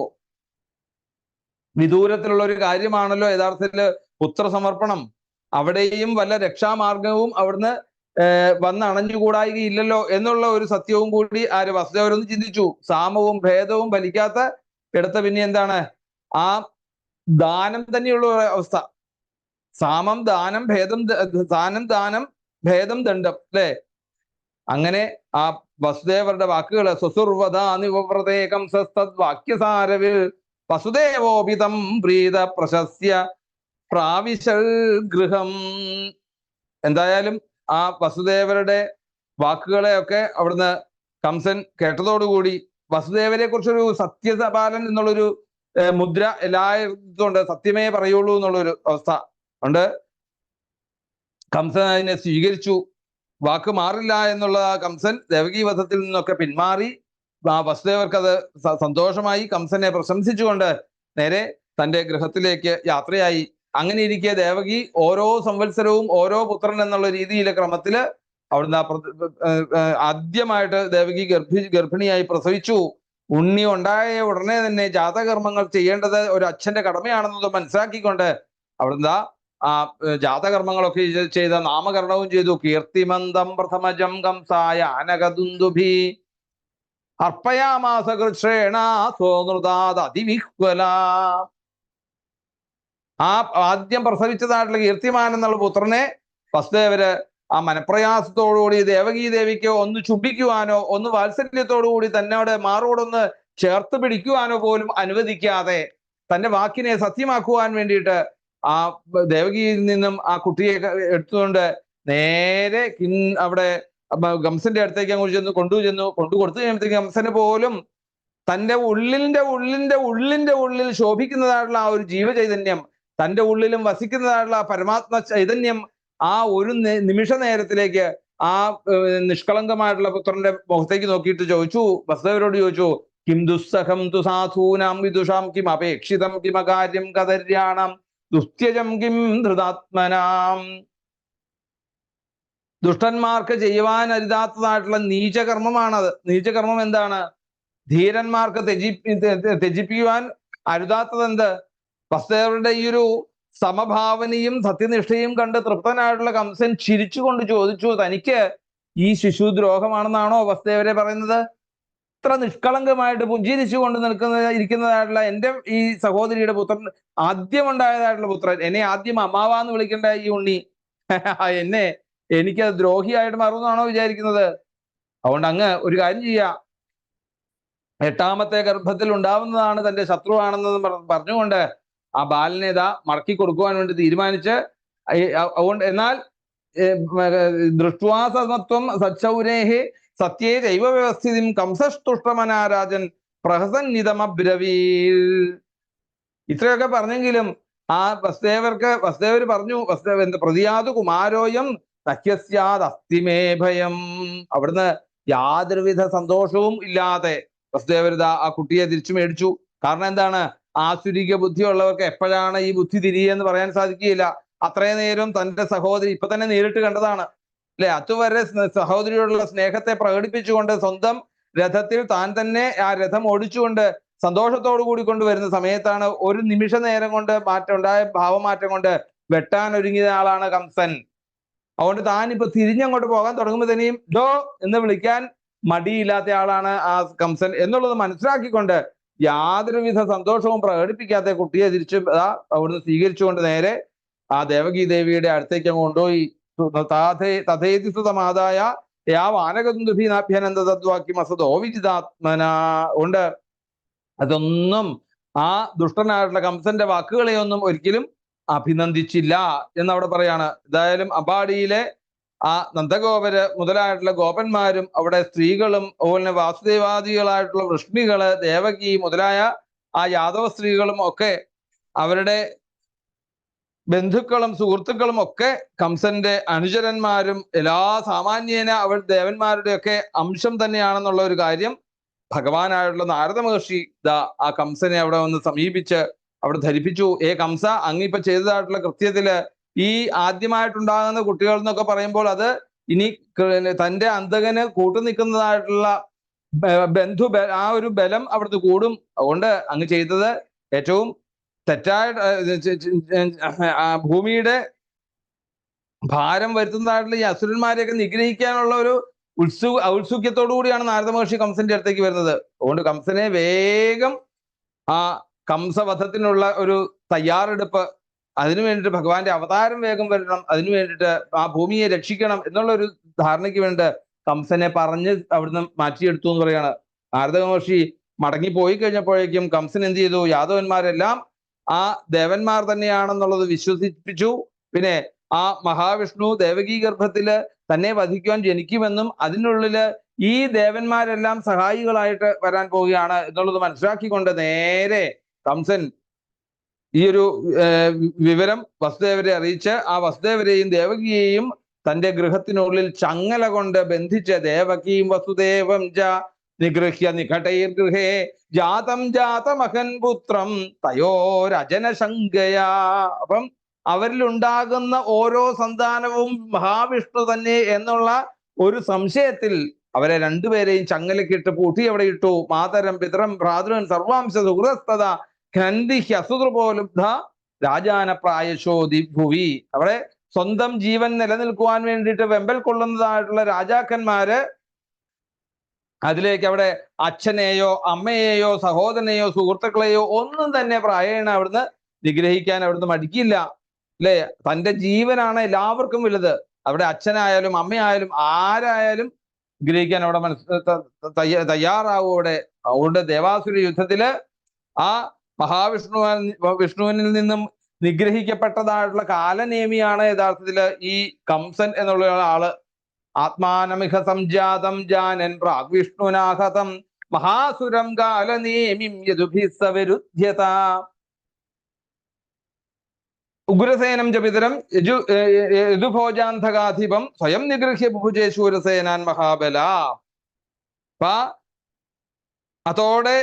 വിദൂരത്തിലുള്ള ഒരു കാര്യമാണല്ലോ യഥാർത്ഥത്തില് പുത്രസമർപ്പണം. അവിടെയും വല്ല രക്ഷാമാർഗവും അവിടുന്ന് വന്നണഞ്ഞുകൂടായികയില്ലല്ലോ എന്നുള്ള ഒരു സത്യവും കൂടി വസുദേവരൊന്ന് ചിന്തിച്ചു. സാമവും ഭേദവും ഫലിക്കാത്ത ഇടത്ത് പിന്നെ എന്താണ് ആ ദാനം തന്നെയുള്ള അവസ്ഥ. സാമം ദാനം ഭേദം ദാനം ഭേദം ദണ്ഡം, അല്ലെ? അങ്ങനെ ആ വസുദേവരുടെ വാക്കുകള് സ്വസുർവദാനിവ്രതേകം സസ്തദ് വാക്യസാരവിൽ വസുദേവോപിതം പ്രീത പ്രശസ്യ പ്രാവിശൽ ഗൃഹം. എന്തായാലും ആ വസുദേവരുടെ വാക്കുകളെയൊക്കെ അവിടുന്ന് കംസൻ കേട്ടതോടുകൂടി വസുദേവരെ കുറിച്ചൊരു സത്യപാലൻ എന്നുള്ളൊരു മുദ്ര എല്ലായിടത്തും ഉണ്ട്, സത്യമേ പറയുള്ളൂ എന്നുള്ളൊരു അവസ്ഥ ഉണ്ട്. കംസൻ അതിനെ സ്വീകരിച്ചു. വാക്ക് മാറില്ല എന്നുള്ള കംസൻ ദേവകീ വധത്തിൽ നിന്നൊക്കെ പിന്മാറി. ആ വസുദേവർക്ക് അത് സന്തോഷമായി. കംസനെ പ്രശംസിച്ചുകൊണ്ട് നേരെ തന്റെ ഗൃഹത്തിലേക്ക് യാത്രയായി. അങ്ങനെ ഇരിക്കെ ദേവകി ഓരോ സംവത്സരവും ഓരോ പുത്രൻ എന്നുള്ള രീതിയിലെ ക്രമത്തില് അവിടുന്ന് ആദ്യമായിട്ട് ദേവകി ഗർഭിണിയായി പ്രസവിച്ചു. ഉണ്ണി ഉണ്ടായ ഉടനെ തന്നെ ജാതകർമ്മങ്ങൾ ചെയ്യേണ്ടത് ഒരു അച്ഛന്റെ കടമയാണെന്നത് മനസ്സിലാക്കിക്കൊണ്ട് അവിടുന്ന് ആ ജാതകർമ്മങ്ങളൊക്കെ ചെയ്ത നാമകരണവും ചെയ്തു. കീർത്തിമന്തം പ്രഥമജം കംസായ അനകദുന്ദുഭി അർപ്പയാമാസ കൃഷ്ണേണ സ്വനൃതാത് അതിവിഹ്വല. ആ ആദ്യം പ്രസവിച്ചതായിട്ടുള്ള കീർത്തിമാൻ എന്നുള്ള പുത്രനെ വസുദേവര് ആ മനപ്രയാസത്തോടുകൂടി ദേവകീ ദേവിക്ക് ഒന്ന് ചുംബിക്കുവാനോ ഒന്ന് വാത്സല്യത്തോടുകൂടി തന്നോട് മാറോടൊന്ന് ചേർത്ത് പിടിക്കുവാനോ പോലും അനുവദിക്കാതെ തന്റെ വാക്കിനെ സത്യമാക്കുവാൻ വേണ്ടിയിട്ട് ആ ദേവകിയിൽ നിന്നും ആ കുട്ടിയെ എടുത്തുകൊണ്ട് നേരെ അവിടെ കംസന്റെ അടുത്തേക്ക് അങ്ങോട്ട് കൊണ്ടു കൊടുത്തു കഴിയുമ്പോഴത്തേക്ക് കംസന് പോലും തന്റെ ഉള്ളിൽ ശോഭിക്കുന്നതായിട്ടുള്ള ആ ഒരു ജീവചൈതന്യം തന്റെ ഉള്ളിലും വസിക്കുന്നതായിട്ടുള്ള പരമാത്മ ചൈതന്യം ആ ഒരു നിമിഷ നേരത്തിലേക്ക് ആ നിഷ്കളങ്കമായിട്ടുള്ള പുത്രന്റെ മുഖത്തേക്ക് നോക്കിയിട്ട് ചോദിച്ചു, വസുദേവരോട് ചോദിച്ചു, കിം ദുസ്സഹം തു സാധൂനാം വിദുഷാം കിം അപേക്ഷിതം കിമകാര്യം കദര്യാണം ദുസ്ത്യജം കിം ധൃതാത്മനാം. ദുഷ്ടന്മാർക്ക് ചെയ്യുവാൻ അരുതാത്തതായിട്ടുള്ള നീചകർമ്മമാണത്. നീചകർമ്മം എന്താണ്? ധീരന്മാർക്ക് ത്യജിപ്പിക്കുവാൻ അരുതാത്തത് എന്ത്? വസുദേവരുടെ ഈ ഒരു സമഭാവനയും സത്യനിഷ്ഠയും കണ്ട് തൃപ്തനായിട്ടുള്ള കംസൻ ചിരിച്ചുകൊണ്ട് ചോദിച്ചു, തനിക്ക് ഈ ശിശുദ്രോഹമാണെന്നാണോ വസുദേവരെ പറയുന്നത്? ഇത്ര നിഷ്കളങ്കമായിട്ട് പുഞ്ചിരിച്ചുകൊണ്ട് ഇരിക്കുന്നതായിട്ടുള്ള എൻ്റെ ഈ സഹോദരിയുടെ പുത്രൻ, ആദ്യമുണ്ടായതായിട്ടുള്ള പുത്രൻ, എന്നെ ആദ്യം അമ്മാവാന്ന് വിളിക്കേണ്ട ഈ ഉണ്ണി എനിക്ക് ദ്രോഹിയായിട്ട് മാറുമെന്നാണോ വിചാരിക്കുന്നത്? അതുകൊണ്ട് അങ്ങ് ഒരു കാര്യം ചെയ്യുക, 8ാമത്തെ ഗർഭത്തിൽ ഉണ്ടാവുന്നതാണ് തന്റെ ശത്രുവാണെന്ന് പറഞ്ഞുകൊണ്ട് ആ ബാലനെ ഇതാ മടക്കി കൊടുക്കുവാൻ വേണ്ടി തീരുമാനിച്ച്, അതുകൊണ്ട് എന്നാൽ ദൃഷ്ട്വാ സമത്വം സച്ചൗരേഹേ സത്യേ ജൈവ വ്യവസ്ഥിതിം കംസസ്തുഷ്ടമനാരാജൻ പ്രഹസന്നിതമബ്രവീൽ. ഇത്രയൊക്കെ പറഞ്ഞെങ്കിലും ആ വസുദേവർ പറഞ്ഞു, പ്രതിയാതു കുമാരോയം നഹ്യസ്യാദസ്തിമേ ഭയം. അവിടുന്ന് യാതൊരുവിധ സന്തോഷവും ഇല്ലാതെ വസുദേവരിത ആ കുട്ടിയെ തിരിച്ചു മേടിച്ചു. കാരണം എന്താണ്? ആസുരിക ബുദ്ധിയുള്ളവർക്ക് എപ്പോഴാണ് ഈ ബുദ്ധി തിരിയെന്ന് പറയാൻ സാധിക്കുകയില്ല. അത്രയും നേരം തന്റെ സഹോദരി ഇപ്പൊ തന്നെ നേരിട്ട് കണ്ടതാണ് അല്ലെ, അതുവരെ സഹോദരിയോടുള്ള സ്നേഹത്തെ പ്രകടിപ്പിച്ചുകൊണ്ട് സ്വന്തം രഥത്തിൽ താൻ തന്നെ ആ രഥം ഓടിച്ചുകൊണ്ട് സന്തോഷത്തോടു കൂടി കൊണ്ടുവരുന്ന സമയത്താണ് ഒരു നിമിഷ നേരം കൊണ്ട് ഭാവമാറ്റം കൊണ്ട് വെട്ടാൻ ഒരുങ്ങിയ ആളാണ് കംസൻ. അതുകൊണ്ട് താൻ ഇപ്പൊ തിരിഞ്ഞങ്ങോട്ട് പോകാൻ തുടങ്ങുമ്പോൾ തന്നെയും ഡോ എന്ന് വിളിക്കാൻ മടിയില്ലാത്ത ആളാണ് ആ കംസൻ എന്നുള്ളത് മനസ്സിലാക്കിക്കൊണ്ട് യാതൊരുവിധ സന്തോഷവും പ്രകടിപ്പിക്കാത്ത കുട്ടിയെ തിരിച്ചു അവിടുന്ന് സ്വീകരിച്ചുകൊണ്ട് നേരെ ആ ദേവകീ ദേവിയുടെ അടുത്തേക്ക് അങ്ങ് കൊണ്ടുപോയി. തഥേതിസുതമാതായ യാ വാനകന്ദുഭിനാഭ്യനന്ദ തദ്വാക്യം അസതോ വിജിതാത്മന. കൊണ്ട് അതൊന്നും ആ ദുഷ്ടനായിട്ടുള്ള കംസന്റെ വാക്കുകളെയൊന്നും ഒരിക്കലും അഭിനന്ദിച്ചില്ല എന്നവിടെ പറയാണ്. എന്തായാലും അമ്പാടിയിലെ ആ നന്ദഗോപര് മുതലായിട്ടുള്ള ഗോപന്മാരും അവിടെ സ്ത്രീകളും അതുപോലെ വാസുദേവാദികളായിട്ടുള്ള വൃഷ്ണികള് ദേവകി മുതലായ ആ യാദവ സ്ത്രീകളും ഒക്കെ അവരുടെ ബന്ധുക്കളും സുഹൃത്തുക്കളും ഒക്കെ കംസന്റെ അനുചരന്മാരും എല്ലാ സാമാന്യേന അവർ ദേവന്മാരുടെ ഒക്കെ അംശം തന്നെയാണെന്നുള്ള ഒരു കാര്യം ഭഗവാനായിട്ടുള്ള നാരദ മഹർഷി ആ കംസനെ അവിടെ വന്ന് സമീപിച്ച് അവിടെ ധരിപ്പിച്ചു. കംസ, അങ്ങിപ്പോ ചെയ്തതായിട്ടുള്ള കൃത്യത്തില് ഈ ആദ്യമായിട്ടുണ്ടാകുന്ന കുട്ടികൾ എന്നൊക്കെ പറയുമ്പോൾ അത് ഇനി തന്റെ അന്തകന് കൂട്ടുനിൽക്കുന്നതായിട്ടുള്ള ആ ഒരു ബലം അവിടുത്തെ കൂടും. അതുകൊണ്ട് അങ്ങ് ചെയ്തത് ഏറ്റവും തെറ്റായ ഭൂമിയുടെ ഭാരം വരുത്തുന്നതായിട്ടുള്ള ഈ അസുരന്മാരെയൊക്കെ നിഗ്രഹിക്കാനുള്ള ഒരു ഔത്സുക്യത്തോടു കൂടിയാണ് നാരദ മഹർഷി കംസന്റെ അടുത്തേക്ക് വരുന്നത്. അതുകൊണ്ട് കംസനെ വേഗം ആ കംസവധത്തിനുള്ള ഒരു തയ്യാറെടുപ്പ്, അതിനു വേണ്ടിയിട്ട് ഭഗവാന്റെ അവതാരം വേഗം വരണം, അതിനു വേണ്ടിയിട്ട് ആ ഭൂമിയെ രക്ഷിക്കണം എന്നുള്ള ഒരു ധാരണയ്ക്ക് വേണ്ടി കംസനെ പറഞ്ഞ് അവിടുന്ന് മാറ്റിയെടുത്തു എന്ന് പറയാണ്. നാരദ മഹർഷി മടങ്ങി പോയി കഴിഞ്ഞപ്പോഴേക്കും കംസൻ എന്ത് ചെയ്തു? യാദവന്മാരെല്ലാം ആ ദേവന്മാർ തന്നെയാണെന്നുള്ളത് വിശ്വസിപ്പിച്ചു. പിന്നെ ആ മഹാവിഷ്ണു ദേവകീ ഗർഭത്തില് തന്നെ വധിക്കുവാൻ ജനിക്കുമെന്നും അതിനുള്ളില് ഈ ദേവന്മാരെല്ലാം സഹായികളായിട്ട് വരാൻ പോവുകയാണ് എന്നുള്ളത് മനസ്സിലാക്കിക്കൊണ്ട് നേരെ കംസൻ ഈ ഒരു വിവരം വസുദേവരെ അറിയിച്ച് ആ വസുദേവരെയും ദേവകിയെയും തന്റെ ഗൃഹത്തിനുള്ളിൽ ചങ്ങല കൊണ്ട് ബന്ധിച്ച് ദേവകീം വസുദേവം നിഗൃഹ്യ നികടൈർ ഗൃഹേ ജാതം ജാതമഹൻ പുത്രം തയോരജന ശങ്കയാ. അപ്പം അവരിലുണ്ടാകുന്ന ഓരോ സന്താനവും മഹാവിഷ്ണു തന്നെ എന്നുള്ള ഒരു സംശയത്തിൽ അവരെ രണ്ടുപേരെയും ചങ്ങലക്കിട്ട് പൂട്ടി അവിടെ ഇട്ടു. മാതരം പിതരം ഭ്രാതൃൻ സർവാംശ സുഹൃതസ്തത ഖന്ദിഹ്യസുതൃപോലുബ്ധ രാജാന പ്രായശോധി ഭുവി. അവിടെ സ്വന്തം ജീവൻ നിലനിൽക്കുവാൻ വേണ്ടിയിട്ട് വെമ്പൽ കൊള്ളുന്നതായിട്ടുള്ള രാജാക്കന്മാര് അതിലേക്ക് അവിടെ അച്ഛനെയോ അമ്മയെയോ സഹോദരനെയോ സുഹൃത്തുക്കളെയോ ഒന്നും തന്നെ പ്രായേണ അവിടുന്ന് നിഗ്രഹിക്കാൻ അവിടുന്ന് മടിക്കില്ല അല്ലെ. തന്റെ ജീവനാണ് എല്ലാവർക്കും വലുത്. അവിടെ അച്ഛനായാലും അമ്മയായാലും ആരായാലും ഗ്രഹിക്കാൻ അവിടെ തയ്യാറാവും അവിടെ. അതുകൊണ്ട് ദേവാസുര യുദ്ധത്തില് ആ വിഷ്ണുവിനിൽ നിന്നും നിഗ്രഹിക്കപ്പെട്ടതായിട്ടുള്ള കാലനേമിയാണ് യഥാർത്ഥത്തില് ഈ കംസൻ എന്നുള്ള ആള്. ആത്മാനമിഹ സംജാതം ജാനൻ പ്രാഗ് വിഷ്ണുനാഹതം മഹാസുരം കാലനേമിം യദുഭിസ്സവരുധ്യത. ഉഗ്രസേനം ജപിതരം യദുഭോജാന്ധകാധിപം സ്വയം നിഗൃഹ്യ ബുഭുജേ ശൂരസേനാൻ മഹാബല. അപ്പൊ അതോടെ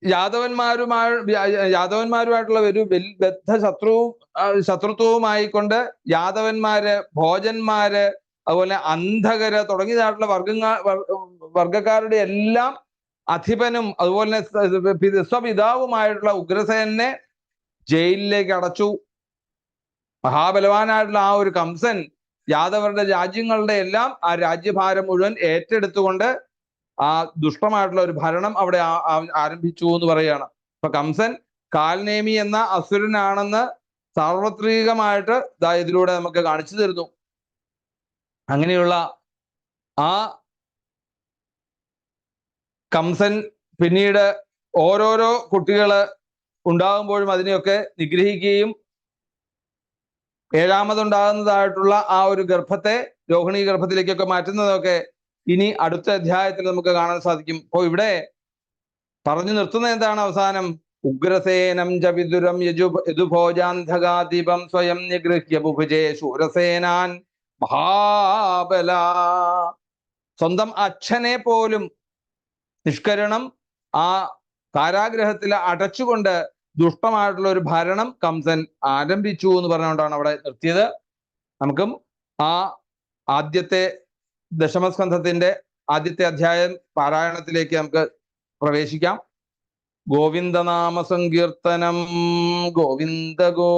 യാദവന്മാരുമായിട്ടുള്ള ഒരു ബദ്ധ ശത്രുത്വവുമായിക്കൊണ്ട് യാദവന്മാര്, ഭോജന്മാര്, അതുപോലെ അന്ധകര് തുടങ്ങിയതായിട്ടുള്ള വർഗക്കാരുടെ എല്ലാം അധിപനും അതുപോലെ സ്വപിതാവുമായിട്ടുള്ള ഉഗ്രസേനെ ജയിലിലേക്ക് അടച്ചു. മഹാബലവാനായിട്ടുള്ള ആ ഒരു കംസൻ യാദവരുടെ രാജ്യങ്ങളുടെ എല്ലാം ആ രാജ്യഭാരം മുഴുവൻ ഏറ്റെടുത്തുകൊണ്ട് ആ ദുഷ്ടമായിട്ടുള്ള ഒരു ഭരണം അവിടെ ആരംഭിച്ചു എന്ന് പറയുകയാണ്. അപ്പൊ കംസൻ കാൽനേമി എന്ന അസുരനാണെന്ന് സാർവത്രികമായിട്ട് ഇതിലൂടെ നമുക്ക് കാണിച്ചു തരുന്നു. അങ്ങനെയുള്ള ആ കംസൻ പിന്നീട് ഓരോരോ കുട്ടികള് ഉണ്ടാകുമ്പോഴും അതിനെയൊക്കെ നിഗ്രഹിക്കുകയും ഏഴാമതുണ്ടാകുന്നതായിട്ടുള്ള ആ ഒരു ഗർഭത്തെ രോഹിണി ഗർഭത്തിലേക്കൊക്കെ മാറ്റുന്നതൊക്കെ ഇനി അടുത്ത അധ്യായത്തിൽ നമുക്ക് കാണാൻ സാധിക്കും. അപ്പോ ഇവിടെ പറഞ്ഞു നിർത്തുന്നത് എന്താണ്? അവസാനം ഉഗ്രസേനം ച വിദുരം യദുഭോജാന്ധകാദീപം സ്വയം നിഗൃഹ്യ ബുഭുജേ ശൂരസേനാൻ മഹാബല. സ്വന്തം അച്ഛനെ പോലും നിഷ്കരണം ആ കാരാഗ്രഹത്തിൽ അടച്ചുകൊണ്ട് ദുഷ്ടമായിട്ടുള്ള ഒരു ഭരണം കംസൻ ആരംഭിച്ചു എന്ന് പറഞ്ഞുകൊണ്ടാണ് അവിടെ നിർത്തിയത്. നമുക്കും ആ ആദ്യത്തെ ദശമസ്കന്ധത്തിന്റെ ആദ്യത്തെ അധ്യായം പാരായണത്തിലേക്ക് നമുക്ക് പ്രവേശിക്കാം. ഗോവിന്ദനാമ സങ്കീർത്തനം. ഗോവിന്ദ ഗോ